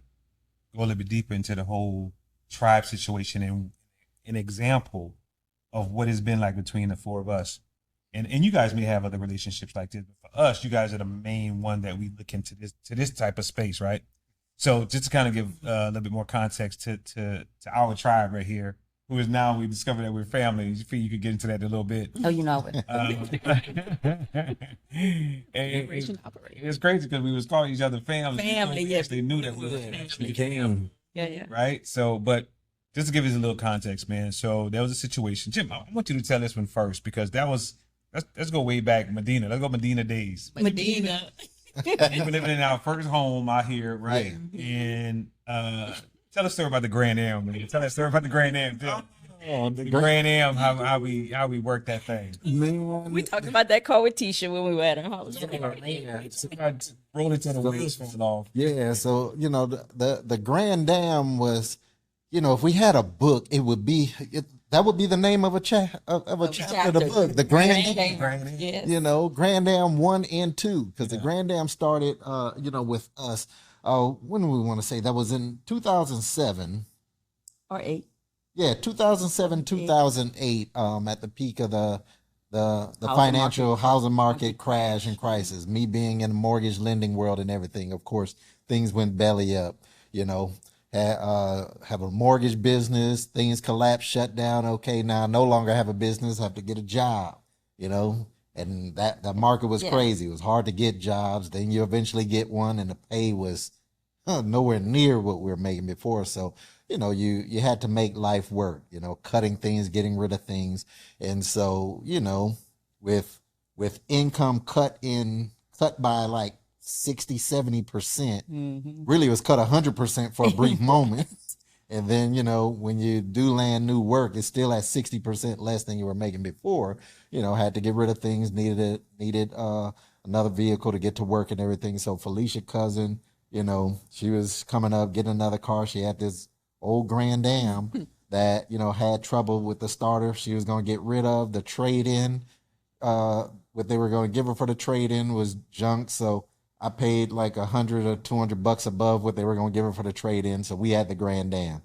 go a little bit deeper into the whole tribe situation and an example of what it's been like between the four of us. And you guys may have other relationships like this, but for us, you guys are the main one that we look into this type of space, right? So just to kind of give a little bit more context to our tribe right here, who is now we discovered that we're family. You could get into that a little bit. Oh, you know it. Operation, operation. It's crazy because we was calling each other family. Family, We yeah. actually knew that we were family. Became Yeah. Right? So, but just to give us a little context, man. So there was a situation. Jim, I want you to tell this one first because let's go way back, Medina. Let's go Medina days. Medina. We were living in our first home out here, right? And tell a story about the Grand Am, man. Tell that story about the Grand Am. The Grand Am, how we worked that thing. man. We talked about that car with Tisha when we were at her house. Roll into the wheels falling off. Yeah, so you know the Grand Dam was, you know, if we had a book, it would be that would be the name of a chapter of the book, the Grand Dam. Yes. You know, Grand Dam 1 and 2, because the Grand Dam started, you know, with us. When do we want to say that was in 2007? Or 8. Yeah, 2007, 2008. At the peak of the financial housing market crash and crisis. Me being in the mortgage lending world and everything, of course, things went belly up. You know, have a mortgage business, things collapsed, shut down. Okay, now I no longer have a business, have to get a job. You know, and that market was crazy. It was hard to get jobs. Then you eventually get one, and the pay was nowhere near what we were making before. So, you know, you had to make life work, you know, cutting things, getting rid of things. And so, you know, with income cut by like 60-70%, really it was cut 100% for a brief moment. And then, you know, when you do land new work, it's still at 60% less than you were making before. You know, had to get rid of things, needed another vehicle to get to work and everything. So Felicia cousin, you know, she was coming up, getting another car. She had this old Grand Am that, you know, had trouble with the starter. She was going to get rid of the trade-in. What they were going to give her for the trade-in was junk. So I paid like $100 or $200 above what they were going to give her for the trade-in. So we had the Grand Am,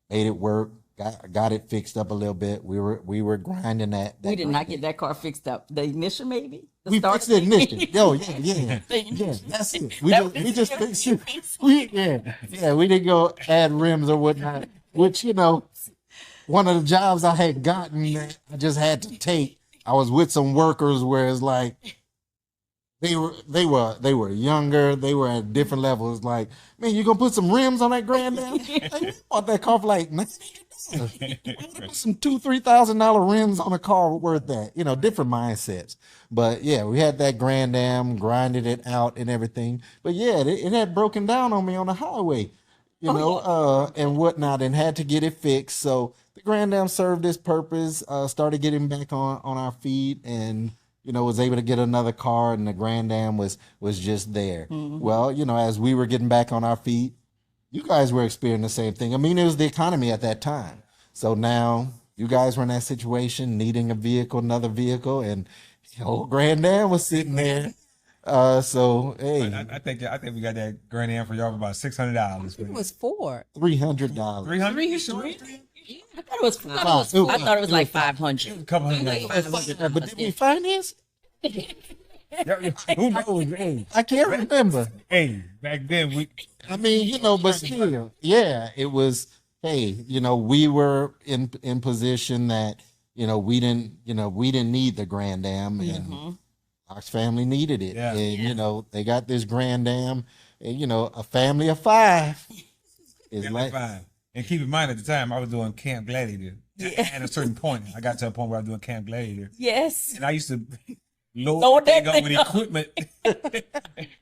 made it work, got it fixed up a little bit. We were grinding that. We did not get that car fixed up. The ignition, maybe? We fixed the ignition. Yo, yeah. That's it. We just fixed it. We didn't go add rims or whatnot. Which, you know, one of the jobs I had gotten that I just had to take. I was with some workers where it's like they were younger. They were at different levels. Like, man, you gonna put some rims on that Grand Am? Like, we bought that car for like $90. some $2,000-3,000 rims on a car worth that, different mindsets. But yeah, we had that Grand Am, grinded it out and everything. But yeah, it had broken down on me on the highway, and whatnot, and had to get it fixed. So the Grand Am served its purpose, started getting back on our feet, and was able to get another car, and the Grand Am was just there. Well, as we were getting back on our feet, you guys were experiencing the same thing. I mean, it was the economy at that time. So now you guys were in that situation, needing a vehicle, another vehicle, and old Grand Am was sitting there. So hey, I think we got that Grand Am for y'all for about $600. It was $400. $300. 300. I thought it was. I thought it was like 500. A couple $100. But did we finance? Who knows? Hey, I can't remember. hey, back then I mean, but still, yeah, it was. Hey, we were in position that we didn't need the Grand Am, and our family needed it, Yeah. and they got this Grand Am, and a family of 5 is like. fine. And keep in mind, at the time I was doing Camp Gladiator. At a certain point, I got to a point where I was doing Camp Gladiator, Yes. and I used to load Load that that thing up thing with up. equipment.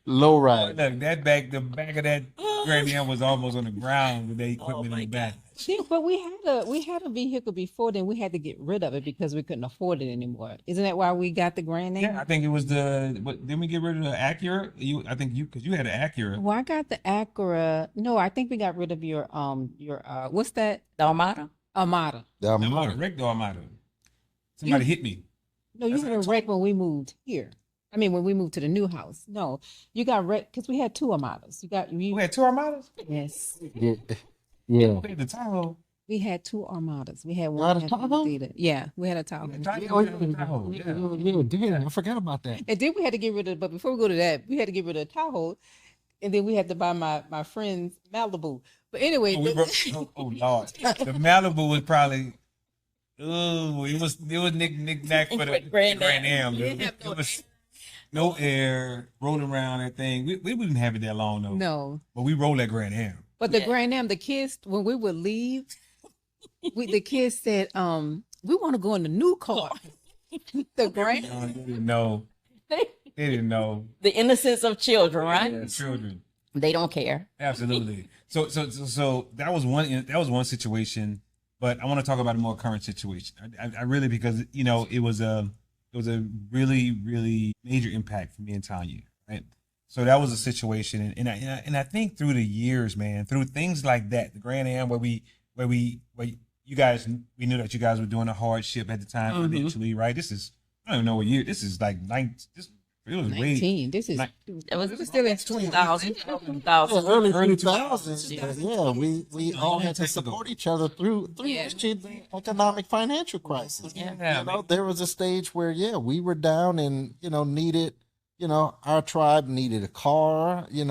Low ride. Look, the back of that Grand Am was almost on the ground with the equipment in the back. See, but we had a vehicle before, then we had to get rid of it because we couldn't afford it anymore. Isn't that why we got the Grand Am? Yeah, I think it was didn't we get rid of the Acura? Because you had an Acura. Well, I got the Acura. No, I think we got rid of your what's that? The Armada. Armada. I wrecked the Armada. Somebody hit me. No, you had a wreck when we moved here. I mean, when we moved to the new house. No, you got wrecked because we had 2 Armadas. We had 2 Armadas? Yes. Yeah. We had the Tahoe. We had 2 Armadas. We had You one. had a Tahoe? Yeah, we had a Tahoe. Yeah, damn, I forgot about that. And then we had to get rid of. But before we go to that, we had to get rid of the Tahoe, and then we had to buy my friend's Malibu. But anyway, Lord. The Malibu was probably it was knick-knack for the Grand Am. It was no air, rolling around that thing. We didn't have it that long though. no. But we rolled that Grand Am. But the Grand Am, the kids, when we would leave, the kids said, we want to go in the new car. The Grand Am. They didn't know. They didn't know. The innocence of children, right? Yeah, children. They don't care. Absolutely. So that was one situation, but I want to talk about a more current situation. I really, because it was a really, really major impact for me and Tanya, right? So that was a situation, and I think through the years, man, through things like that, the Grand Am, where you guys, we knew that you guys were doing a hardship at the time financially, right? This is, I don't even know what year. This is like it was 19. This is It was still in 2000. Early Early 2000s. Yeah, we all had to support each other through Yeah. the economic financial crisis. Yeah, There was a stage where we were down and needed. Our tribe needed a car, in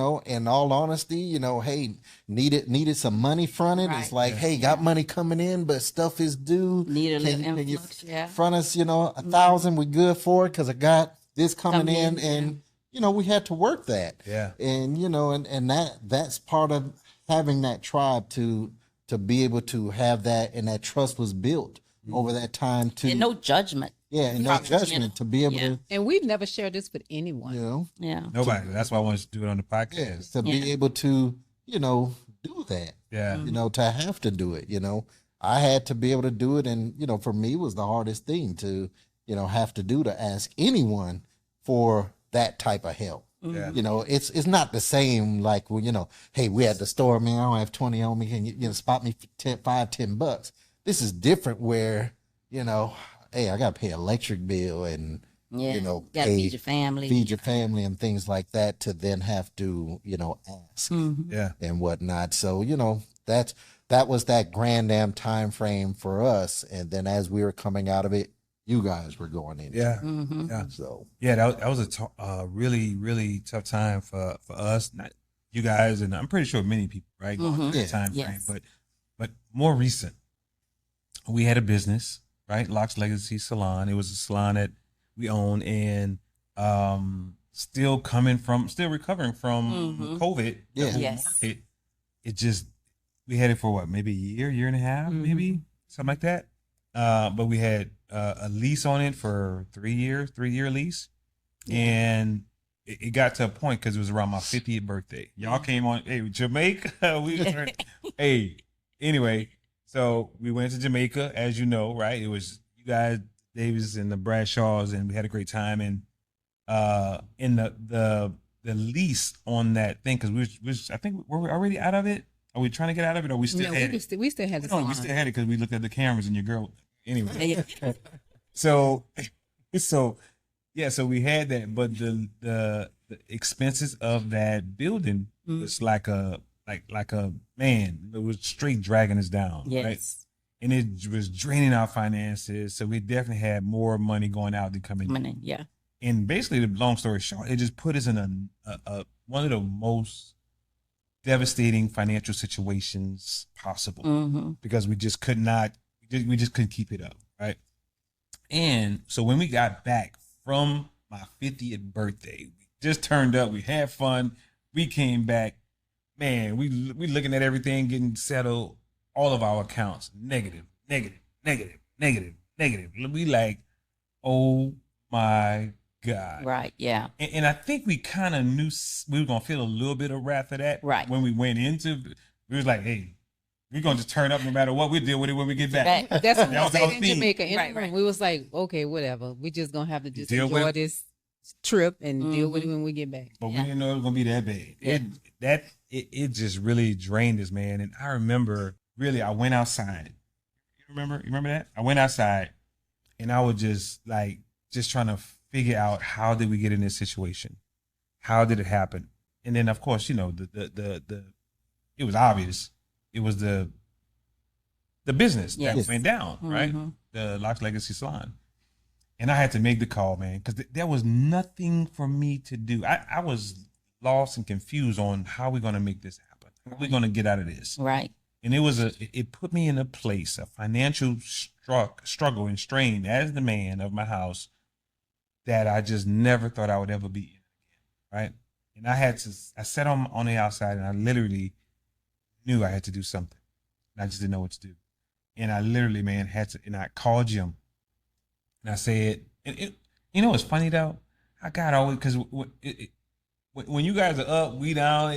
all honesty, hey, needed some money fronted. It's Right. like, hey, got money coming in, but stuff is due. Need a little Can you influx, yeah. front us, 1,000, we good for it because I got this coming in, and we had to work that. Yeah. And and that's part of having that tribe to be able to have that, and that trust was built over that time too. And no judgment. Yeah, and no judgment to be able Yeah. to, and we've never shared this with anyone. Yeah. nobody. That's why I wanted to do it on the yeah, podcast. to be able to, do that. Yeah. To have to do it. I had to be able to do it, and for me, it was the hardest thing to, have to do, to ask anyone for that type of help. Yeah. It's not the same like when, hey, we at the store, man, I don't have 20 on me. Can you spot me for $5-10? This is different where, hey, I got to pay electric bill and, Yeah. gotta Gotta feed your family. and things like that, to then have to, ask Yeah. and whatnot. So, that was that Grand Am time frame for us. And then as we were coming out of it, you guys were going in. Yeah. Mm-hmm. Yeah. So, Yeah, that was a really, really tough time for us, not you guys, and I'm pretty sure many people, right? Going through that time frame. Yes. But more recent, we had a business, right? Locks Legacy Salon. It was a salon that we own, and still recovering from Mm-hmm. COVID. Yeah. that whole Yes. market, it just, we had it for what, maybe a year and a half, maybe something like that. But we had a lease on it for 3 years, 3-year lease, and it got to a point because it was around my 50th birthday. Y'all came on, hey, Jamaica. Hey, anyway, so we went to Jamaica, as you know, right? It was you guys, Davis and the Bradshaws, and we had a great time. And in the lease on that thing, because I think were we already out of it? Are we trying to get out of it, or we still had it? We still had the No, we still had it because we looked at the cameras and your girl. Anyway, Yeah. so yeah, so we had that, but the expenses of that building was like a man, it was straight dragging us down, Yes. right? And it was draining our finances. So we definitely had more money going out than coming in. Yeah. And basically, the long story short, it just put us in a one of the most devastating financial situations possible because we just couldn't keep it up, right? And so when we got back from my 50th birthday, we just turned up, we had fun, we came back, man, we looking at everything getting settled, all of our accounts negative. We like, oh my God. Right. Yeah. And I think we kind of knew we were going to feel a little bit of wrath of that. Right. When we went into, we was like, hey, we're going to just turn up no matter what. We'll deal with it when we get back. That's what That we was said our in theme. Jamaica. In Right, the room. right. We was like, okay, whatever. We just gonna have to just Deal with enjoy it. this trip and deal with it when we get back. But Yeah. we didn't know it was going to be that bad. It just really drained us, man. And I remember, really, I went outside. You remember that? I went outside and I was just trying to figure out, how did we get in this situation? How did it happen? And then, of course, you know, it was obvious. It was the business that went down, right? The Locks Legacy Salon. And I had to make the call, man, because there was nothing for me to do. I was lost and confused on how we're going to make this happen. How we're going to get out of this. Right. And it put me in a place of financial struggle and strain as the man of my house that I just never thought I would ever be in again, right? And I sat on the outside and I literally knew I had to do something. And I just didn't know what to do. And I literally, man, and I called Jim. And I said, you know what's funny though? God always, because when you guys are up, we down,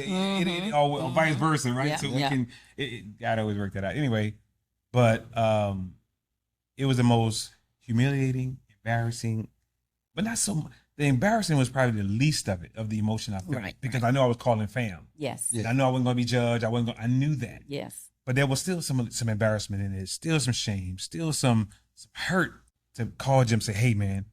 or vice versa, right? Yeah, So we can, God always work that out. Anyway, but it was the most humiliating, embarrassing, but not so much. The embarrassing was probably the least of it, of the emotion I felt, Right, because I know I was calling fam. Yes. And I know I wasn't going to be judged. I knew that. Yes. But there was still some embarrassment in it, still some shame, still some hurt to call Jim and say, hey, man,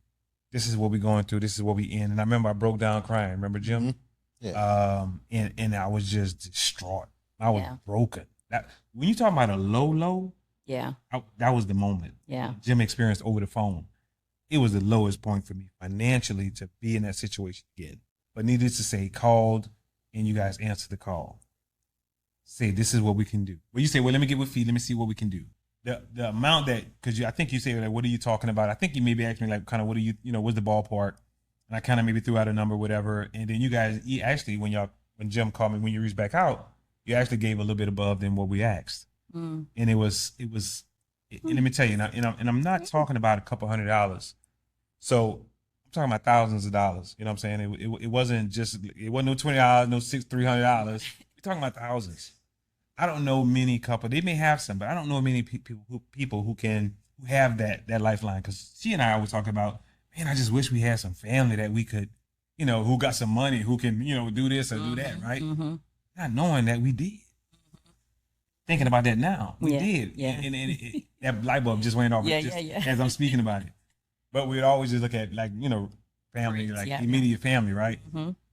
this is what we're going through. This is what we in. And I remember I broke down crying. Remember, Jim? Yeah. And I was just distraught. I was Yeah. broken. When you talk about a low, Yeah. that was the moment. Yeah. Jim experienced over the phone. It was the lowest point for me financially to be in that situation again. But needless to say, called, and you guys answered the call. Say, this is what we can do. Well, you say, well, let me get with Fee. Let me see what we can do. The amount that, because I think you say, like, what are you talking about? I think you maybe asked me, like, kind of, what are you, what's the ballpark? And I kind of maybe threw out a number, whatever. And then you guys, actually, when Jim called me, when you reached back out, you actually gave a little bit above than what we asked. And it was, and let me tell you, and I'm not talking about a couple $100. So I'm talking about thousands of dollars. You know what I'm saying? It wasn't no $20, no $300. We're talking about thousands. I don't know many couple. They may have some, but I don't know many people who have that lifeline. Because she and I always talk about, man, I just wish we had some family that we could, who got some money, who can, do this or do that, right? Not knowing that we did. Thinking about that now, we did. Yeah. And that light bulb just went off as I'm speaking about it. But we'd always just look at, like, family, like immediate family, right?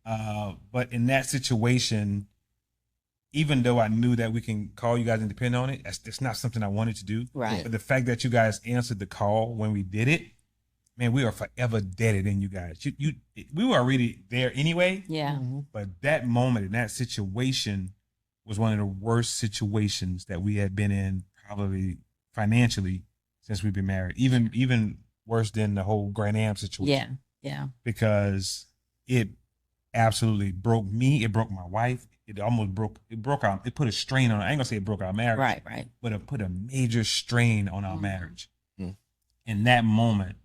But in that situation, even though I knew that we can call you guys and depend on it, that's not something I wanted to do. Right. But the fact that you guys answered the call when we did it, man, we are forever indebted in you guys. We were already there anyway. Yeah. But that moment in that situation was one of the worst situations that we had been in, probably financially, since we've been married. Even worse than the whole Grand Am situation. Yeah. Because it absolutely broke me. It broke my wife. It almost broke our, it put a strain on, I ain't gonna say it broke our marriage. Right. But it put a major strain on our Mhm. marriage. Mm. In that moment,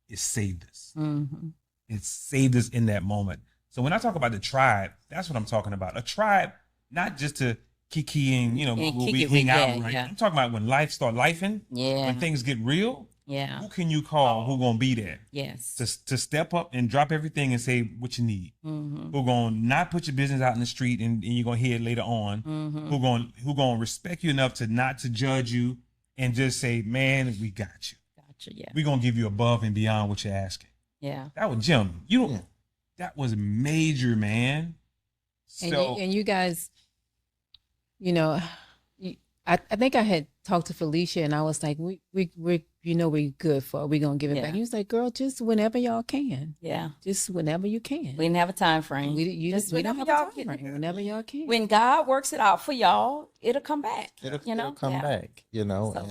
it saved us. Mm-hmm. It saved us in that moment. So when I talk about the tribe, that's what I'm talking about. A tribe, not just to kiki and, And when kick we it hang with- out, yeah, right? yeah. I'm talking about when life start lifing, Yeah. when things get real, Yeah. who can you call who gonna be there? Yes. To step up and drop everything and say what you need. Mm-hmm. Who gonna not put your business out in the street and you're gonna hear it later on. Mm-hmm. Who gonna respect you enough to not to judge you and just say, man, we got you. Gotcha. Yeah. We gonna give you above and beyond what you're asking. Yeah. That was Jim. That was major, man. And you guys, I think I had talked to Felicia and I was like, we're good for it. We're going to give it Yeah. back. He was like, girl, just whenever y'all can. Yeah. Just whenever you can. We didn't have a time frame. We don't have whenever a y'all time can. frame. Whenever y'all can. When God works it out for y'all, it'll come back. It'll know? come Yeah. back, So-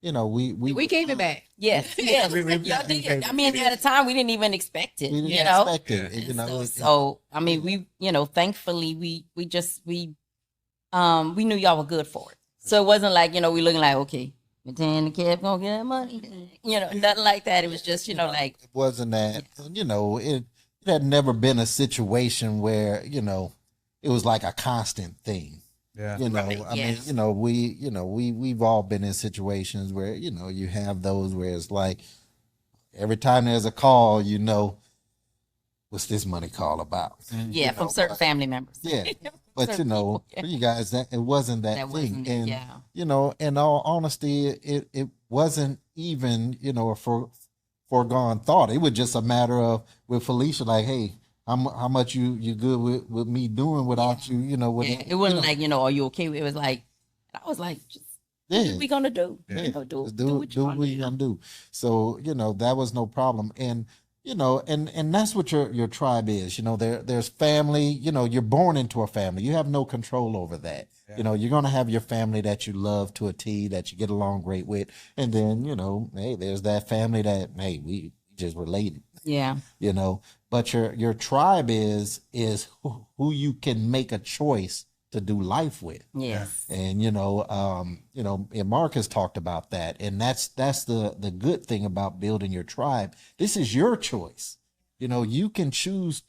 and we gave it back. Yes. Yes. Y'all did. I mean, at a time we didn't even expect it. We didn't you know. expect it, So I mean, we thankfully we knew y'all were good for it. So it wasn't like, we looking like, okay, Tanya the Cab gonna get money. Nothing like that. It was just, like, it wasn't that, it had never been a situation where, it was like a constant thing. Yeah. Right, I yes. mean, we've all been in situations where, you have those where it's like every time there's a call, what's this money call about? yeah, from certain family members. Yeah. But Certain people, for you guys, it wasn't that thing. wasn't it, And yeah. in all honesty, it wasn't even, a foregone thought. It was just a matter of with Felicia, like, hey, how much you good with me doing without you, Yeah, it wasn't like, are you okay? It was like, I was like, just what we gonna do? Yeah. Do Just do what you gonna do. So, that was no problem. And and that's what your tribe is. There's family, you're born into a family. You have no control over that. Yeah. You're gonna have your family that you love to a T, that you get along great with. And then, hey, there's that family that, hey, we just related. Yeah. But your tribe is who you can make a choice to do life with. Yes. And and Marcus talked about that, and that's the good thing about building your tribe. This is your choice. You can choose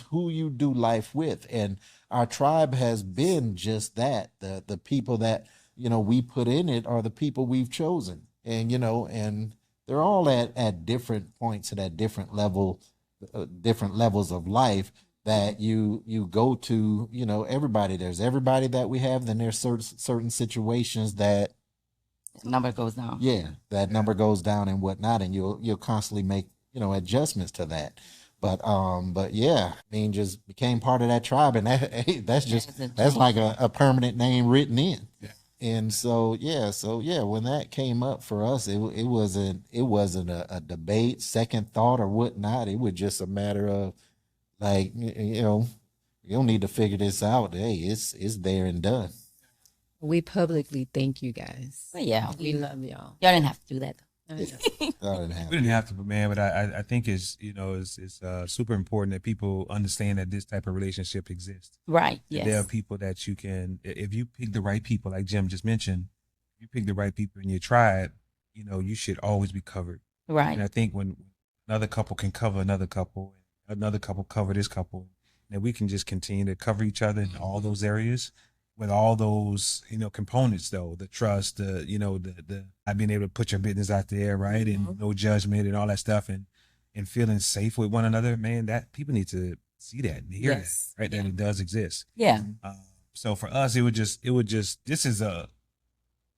who you do life with, and our tribe has been just that. The people that we put in it are the people we've chosen, and and they're all at different points and at different levels of life that you go to. Everybody, there's everybody that we have, then there's certain situations that Number goes down. that number goes down and whatnot, and you'll constantly make adjustments to that. But yeah, I mean, just became part of that tribe, and that's like a permanent name written in. Yeah. And so when that came up for us, it wasn't a debate, second thought, or whatnot. It was just a matter of, like, you don't need to figure this out. Hey, it's there and done. We publicly thank you guys. But yeah, We love y'all. y'all didn't have to do that. That didn't happen. We didn't have to, but man, but I think it's super important that people understand that this type of relationship exists. Right. That Yes. there are people that you can, if you pick the right people, like Jim just mentioned, if you pick the right people in your tribe, you should always be covered. Right. And I think when another couple can cover another couple cover this couple, that we can just continue to cover each other in all those areas with all those, components, though, the trust, the being able to put your business out there, right? And no judgment and all that stuff, and feeling safe with one another, man, that people need to see that and hear Yes. that, right? That it does exist. Yeah. So for us, it would just, this is a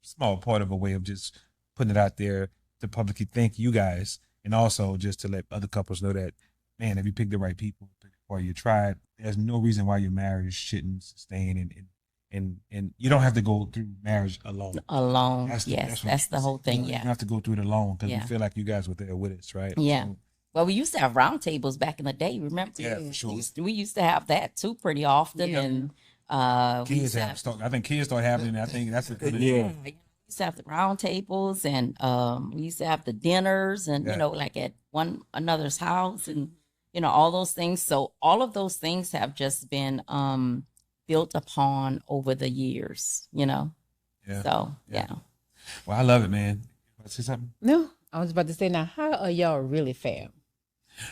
small part of a way of just putting it out there to publicly thank you guys, and also just to let other couples know that, man, if you pick the right people for your tribe, there's no reason why your marriage shouldn't sustain, and you don't have to go through marriage alone. Alone. That's Yes. what- That's the whole thing. You Yeah. don't have to go through it alone, because Yeah. we feel like you guys were there with us, right? Yeah. So, Well, we used to have round tables back in the day. Remember? yeah, for sure. We used to have that too pretty often, Yeah. and we Kids used to have start. I think kids start having it. I think that's a good. Yeah. We used to have the round tables, and we used to have the dinners, and Yeah. like at one another's house, and all those things. So all of those things have just been built upon over the years, Yeah. So, Yeah. yeah. Well, I love it, man. Want to say something? No, I was about to say, now, how are y'all really fam?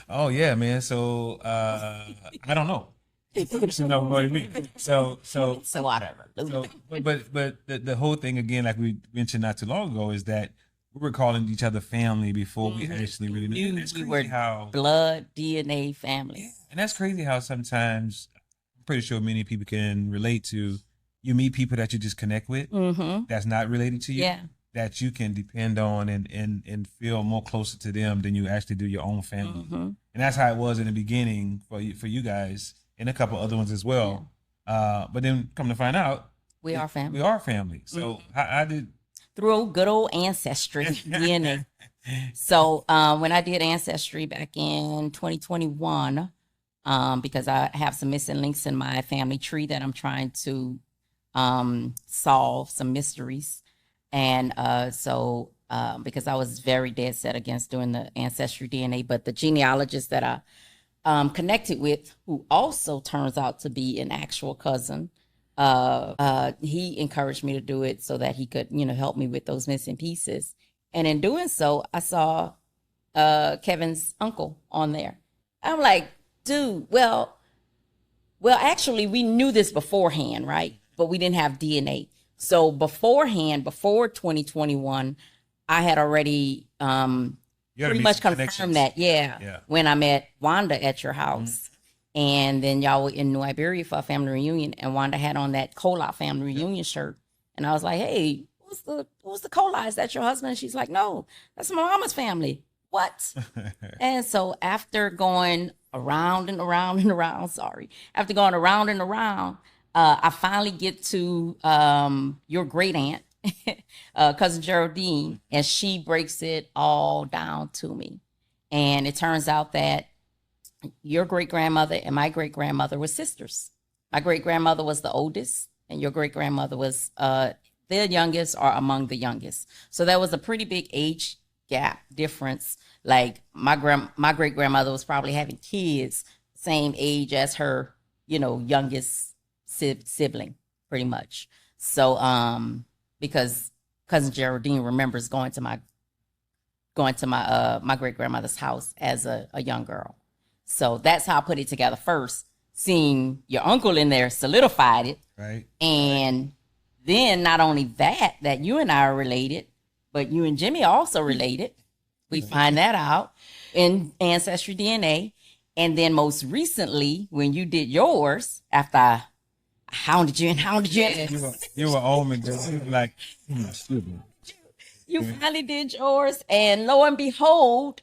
Oh yeah, man. So I don't know. You know what I mean? So So I don't know. So, but the whole thing again, like we mentioned not too long ago, is that we were calling each other family before we actually really knew. And that's We crazy were how, blood, DNA, family. and that's crazy how sometimes I'm pretty sure many people can relate to. You meet people that you just connect with, Mm-hmm. that's not related to you, Yeah. that you can depend on and feel more closer to them than you actually do your own family. Mm-hmm. And that's how it was in the beginning for you guys and a couple other ones as well. But then come to find out, We are family. we are family. So how did Through good old ancestry, DNA. So when I did ancestry back in 2021, because I have some missing links in my family tree that I'm trying to solve, some mysteries. And so because I was very dead set against doing the ancestry DNA, but the genealogist that I connected with, who also turns out to be an actual cousin, he encouraged me to do it so that he could, help me with those missing pieces. And in doing so, I saw Kevin's uncle on there. I'm like, dude, well, actually, we knew this beforehand, right? But we didn't have DNA. So beforehand, before 2021, I had already pretty much confirmed that, Yeah. when I met Wanda at your house. And then y'all were in New Iberia for a family reunion, and Wanda had on that Cola family reunion shirt. And I was like, hey, who's the Cola? Is that your husband? And she's like, no, that's my mama's family. What? And so after going around and around and around, after going around and around, I finally get to your great aunt, cousin Geraldine, and she breaks it all down to me. And it turns out that your great grandmother and my great grandmother were sisters. My great grandmother was the oldest, and your great grandmother was the youngest or among the youngest. So there was a pretty big age gap difference. Like my great grandmother was probably having kids same age as her, youngest sibling, pretty much. So because cousin Geraldine remembers going to my great grandmother's house as a young girl. So that's how I put it together first. Seeing your uncle in there solidified it. Right. And then not only that you and I are related, but you and Jimmy are also related. We find that out in Ancestry DNA. And then most recently, when you did yours, after I hounded you. You were almond, like, excuse me. You finally did yours. And lo and behold,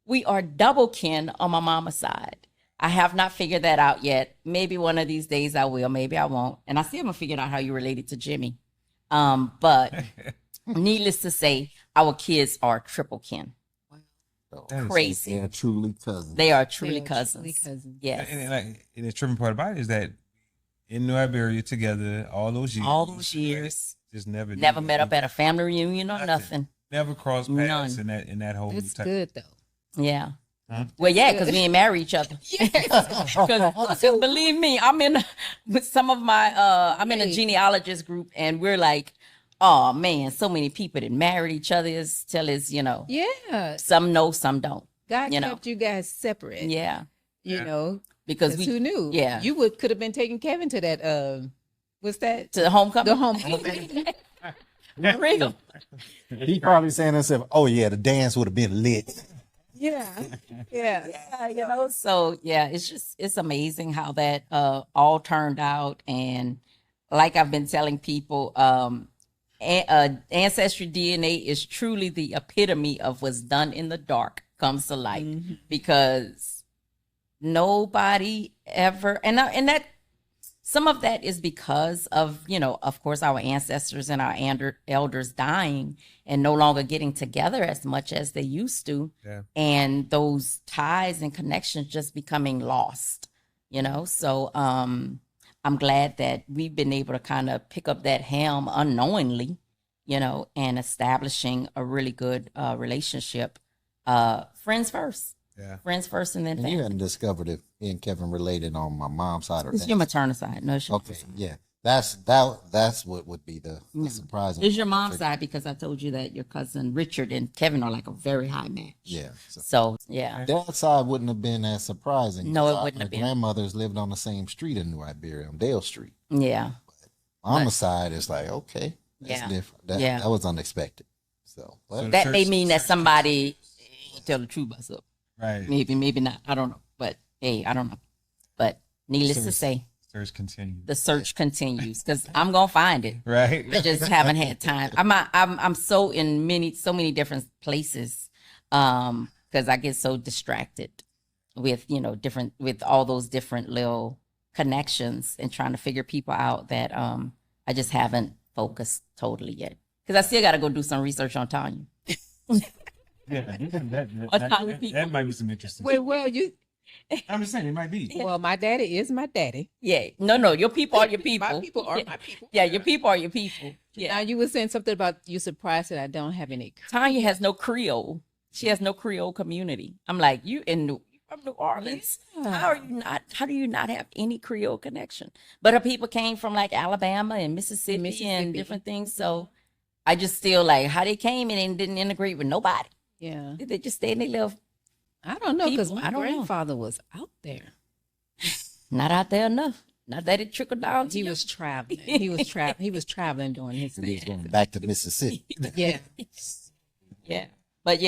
we are double kin on my mama's side. I have not figured that out yet. Maybe one of these days I will. Maybe I won't. And I still haven't figured out how you related to Jimmy. But needless to say, our kids are triple kin. Crazy. They are truly cousins. They are truly cousins. Truly cousins. Yes. And the tripping part about it is that in New Iberia together all those years. Just never met up at a family reunion or nothing. Never crossed paths in that whole It's type. good, though. Yeah. Huh? Well, yeah, because we ain't marry each other. Because believe me, I'm in with some of my I'm in a genealogist group, and we're like, oh man, so many people that married each other Yeah. some know, some don't. God kept you guys separate. Yeah. Because we who knew? Yeah. You could have been taking Kevin to that what's that? To the homecoming. The homecoming. Real. He probably saying to himself, "Oh yeah, the dance would have been lit." Yeah. So yeah, it's amazing how that all turned out. And like I've been telling people, Ancestry DNA is truly the epitome of what's done in the dark comes to light, because nobody ever, and that some of that is because of, of course, our ancestors and our elders dying and no longer getting together as much as they used to. Yeah. And those ties and connections just becoming lost, So I'm glad that we've been able to kind of pick up that helm unknowingly, and establishing a really good relationship. Friends first. Yeah. Friends first and then And family. you hadn't discovered if me and Kevin related on my mom's side or It's dad's your maternal side. No, it's your Okay, yeah, that's what would be the surprising. It's your mom's part. side because I told you that your cousin Richard and Kevin are like a very high match. Yeah, So yeah. Dad's side wouldn't have been as surprising. No, 'cause it wouldn't our have been. grandmothers lived on the same street in New Iberia, on Dale Street. Yeah. Mama's side is like, okay, that's Yeah. different. Yeah. That was unexpected. So, but That may mean that somebody tell the truth about something. Right. Maybe not. I don't know. But hey, I don't know. But needless to say, Search continues. the search continues because I'm gonna find it. Right. I just haven't had time. I'm so in so many different places because I get so distracted with different with all those different little connections and trying to figure people out that I just haven't focused totally yet because I still got to go do some research on Tanya. Yeah. That might be some interesting. Well, I'm just saying it might be. well, my daddy is my daddy. Yeah, no, your people are your people. My people are my people. Yeah, your people are your people. Yeah, Now you were saying something about you surprised that I don't have any. Tanya has no Creole. She has no Creole community. I'm like, you from New Orleans. Yeah. How do you not have any Creole connection? But her people came from like Alabama and Mississippi and different things. So I just still like how they came and didn't integrate with nobody. Yeah, They just stayed in their little, I don't know because People, my I don't know. grandfather was out there. not out there enough. Not that it trickled down to He you. was traveling. He was traveling during his he was time. going back to Mississippi. Yeah. Yeah. But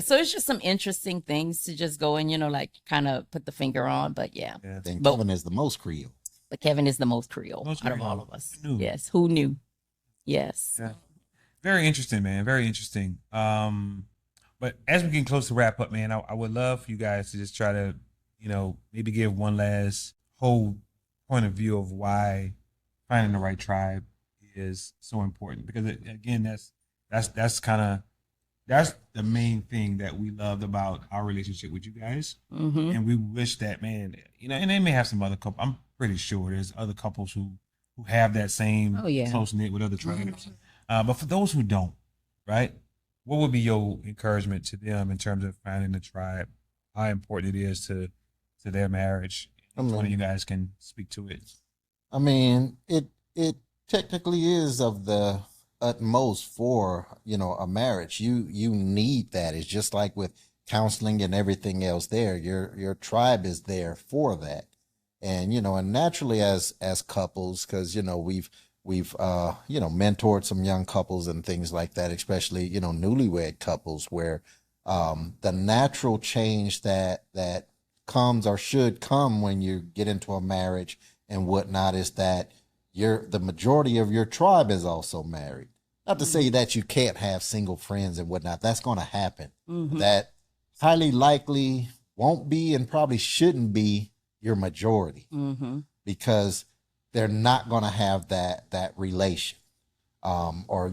so it's just some interesting things to just go and, like kind of put the finger on. But yeah. Yeah. Then But- Kevin is the most Creole. But Kevin is the most Creole Most out of Creole. all of us. Who knew? Yes. Who knew? Yes. Yeah. Very interesting, man. Very interesting. But as we get close to wrap up, man, I would love for you guys to just try to, maybe give one last whole point of view of why finding the right tribe is so important. Because again, that's the main thing that we loved about our relationship with you guys. Mm-hmm. And we wish that, man, and they may have some other couple. I'm pretty sure there's other couples who have that same Oh, yeah. close knit with other tribes. But for those who don't, right, what would be your encouragement to them in terms of finding a tribe? How important it is to their marriage? Each one of you guys can speak to it. I mean, it technically is of the utmost for a marriage. You need that. It's just like with counseling and everything else. There, your tribe is there for that, and and naturally as couples, because we've mentored some young couples and things like that, especially newlywed couples, where the natural change that comes or should come when you get into a marriage and whatnot is that the majority of your tribe is also married. Not to say that you can't have single friends and whatnot. That's going to happen. Mm-hmm. That highly likely won't be and probably shouldn't be your majority, Mm-hmm. because they're not going to have that relation, or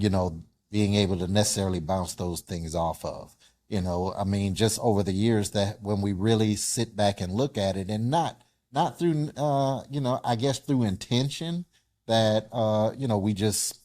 being able to necessarily bounce those things off of. I mean, just over the years, that when we really sit back and look at it, and not through I guess through intention, that we just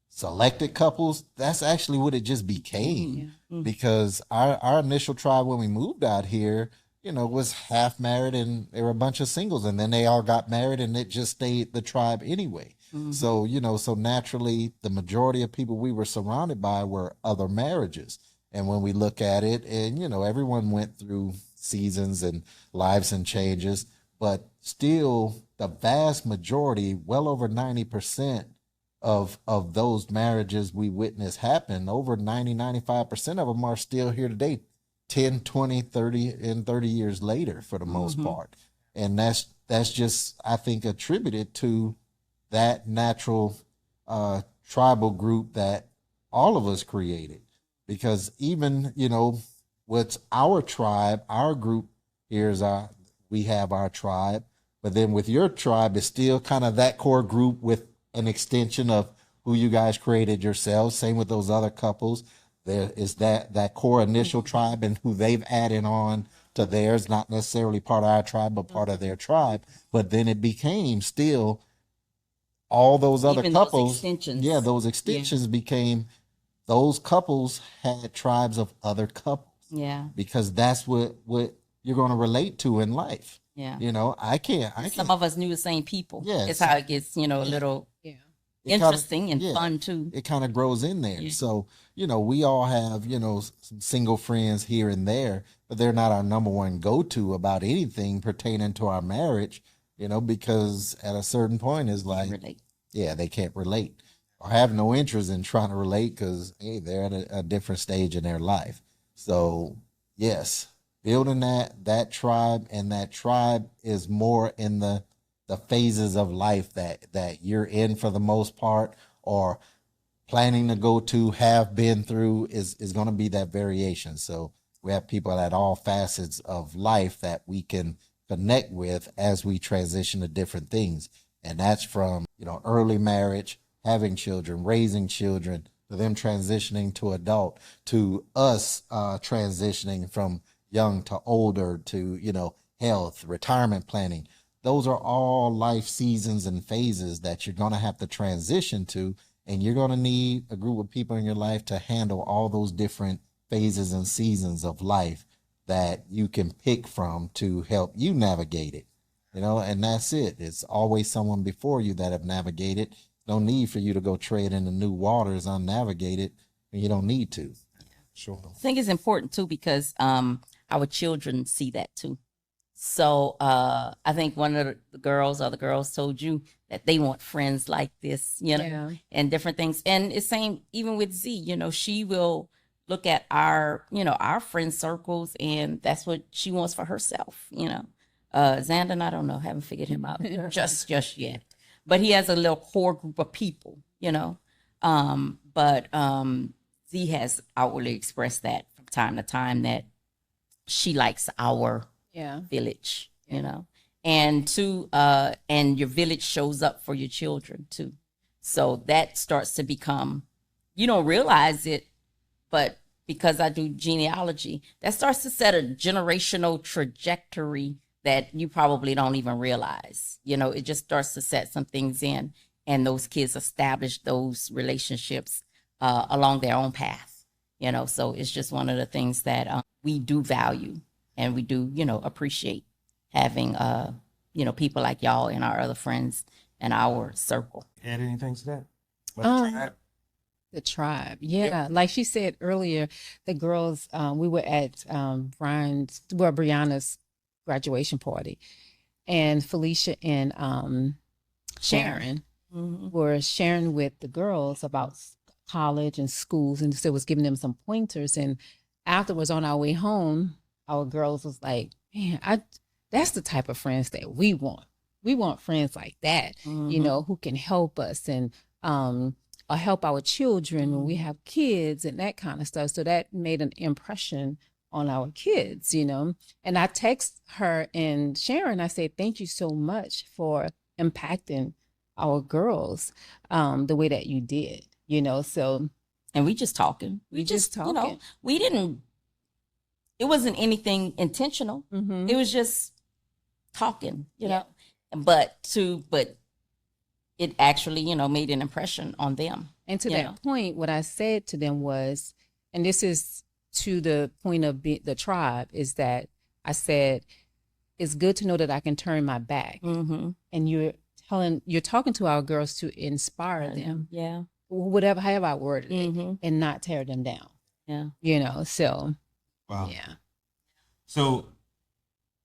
selected couples. That's actually what it just became. Mm-hmm. Because our initial tribe when we moved out here, was half married and there were a bunch of singles, and then they all got married and it just stayed the tribe anyway. Mm-hmm. So, so naturally the majority of people we were surrounded by were other marriages. And when we look at it, and, everyone went through seasons and lives and changes, but still the vast majority, well over 90% of those marriages we witness happen, over 95% of them are still here today, 10, 20, 30, and 30 years later for the most part. And that's just, I think, attributed to that natural tribal group that all of us created. Because even, what's our tribe, our group here is we have our tribe, but then with your tribe, it's still kind of that core group with an extension of who you guys created yourselves. Same with those other couples. There is that core initial tribe and who they've added on to theirs, not necessarily part of our tribe, but part of their tribe. But then it became still all those other Even those couples. extensions. Yeah, those extensions became, those couples had tribes of other couples. Yeah. because that's what you're going to relate to in life. Yeah. You know, I can't. Some of us knew the same people. Yes. It's how it gets, a little Yeah. interesting and fun too. It kind of grows in there. Yeah. So, we all have, some single friends here and there, but they're not our number one go-to about anything pertaining to our marriage, because at a certain point it's like, yeah, they can't relate or have no interest in trying to relate because, hey, they're at a different stage in their life. So, yes, building that tribe, and that tribe is more in the phases of life that you're in for the most part, or planning to go to, have been through, is going to be that variation. So we have people at all facets of life that we can connect with as we transition to different things. And that's from, early marriage, having children, raising children, to them transitioning to adult, to us transitioning from young to older, to, health, retirement planning. Those are all life seasons and phases that you're going to have to transition to, and you're going to need a group of people in your life to handle all those different phases and seasons of life that you can pick from to help you navigate it, and that's it. It's always someone before you that have navigated. No need for you to go tread into new waters unnavigated, and you don't need to. Sure. I think it's important too because our children see that too. So I think one of the girls told you that they want friends like this, and different things. And it's same even with Z, she will look at our friend circles, and that's what she wants for herself, Xandon, I don't know, haven't figured him out just yet. But he has a little core group of people, but Z has outwardly expressed that from time to time that she likes our village, and and your village shows up for your children too. So that starts to become, you don't realize it, but because I do genealogy, that starts to set a generational trajectory that you probably don't even realize. It just starts to set some things in, and those kids establish those relationships along their own path, so it's just one of the things that we do value. And we do, appreciate having, people like y'all and our other friends in our circle. Add anything to that? Tribe? The tribe. Yeah. Like she said earlier, the girls, we were at Brianna's graduation party, and Felicia and Sharon were sharing with the girls about college and schools, and so was giving them some pointers. And afterwards, on our way home, our girls was like, man, that's the type of friends that we want. We want friends like that, who can help us and or help our children when we have kids and that kind of stuff. So that made an impression on our kids, And I text her and Sharon, I said, thank you so much for impacting our girls the way that you did, so. And we just talking. We just talking. We didn't. It wasn't anything intentional. It was just talking, you know. But it actually, made an impression on them. And to that point, what I said to them was, and this is to the point of the tribe, is that I said, it's good to know that I can turn my back. And you're talking to our girls to inspire them. Yeah. However I worded it, and not tear them down. Yeah. So. Wow. Yeah. So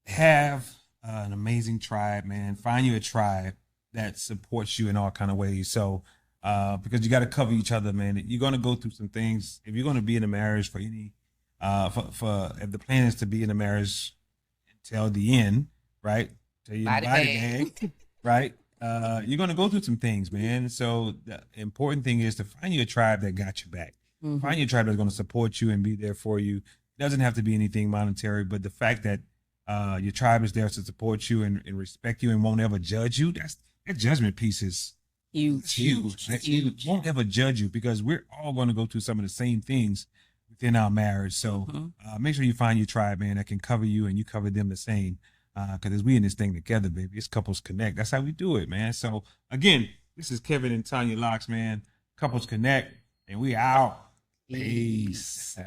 have an amazing tribe, man. Find you a tribe that supports you in all kind of ways. So because you got to cover each other, man. You're going to go through some things. If you're going to be in a marriage for any, if the plan is to be in a marriage until the end, right? Till you body bag, right? You're going to go through some things, man. So the important thing is to find you a tribe that got your back. Find your tribe that's going to support you and be there for you. It doesn't have to be anything monetary, but the fact that your tribe is there to support you and respect you and won't ever judge you, that judgment piece is huge. Won't ever judge you because we're all going to go through some of the same things within our marriage. So make sure you find your tribe, man, that can cover you and you cover them the same. Because as we in this thing together, baby, it's Couples Connect. That's how we do it, man. So again, this is Kevin and Tanya Locks, man. Couples Connect, and we out. Peace.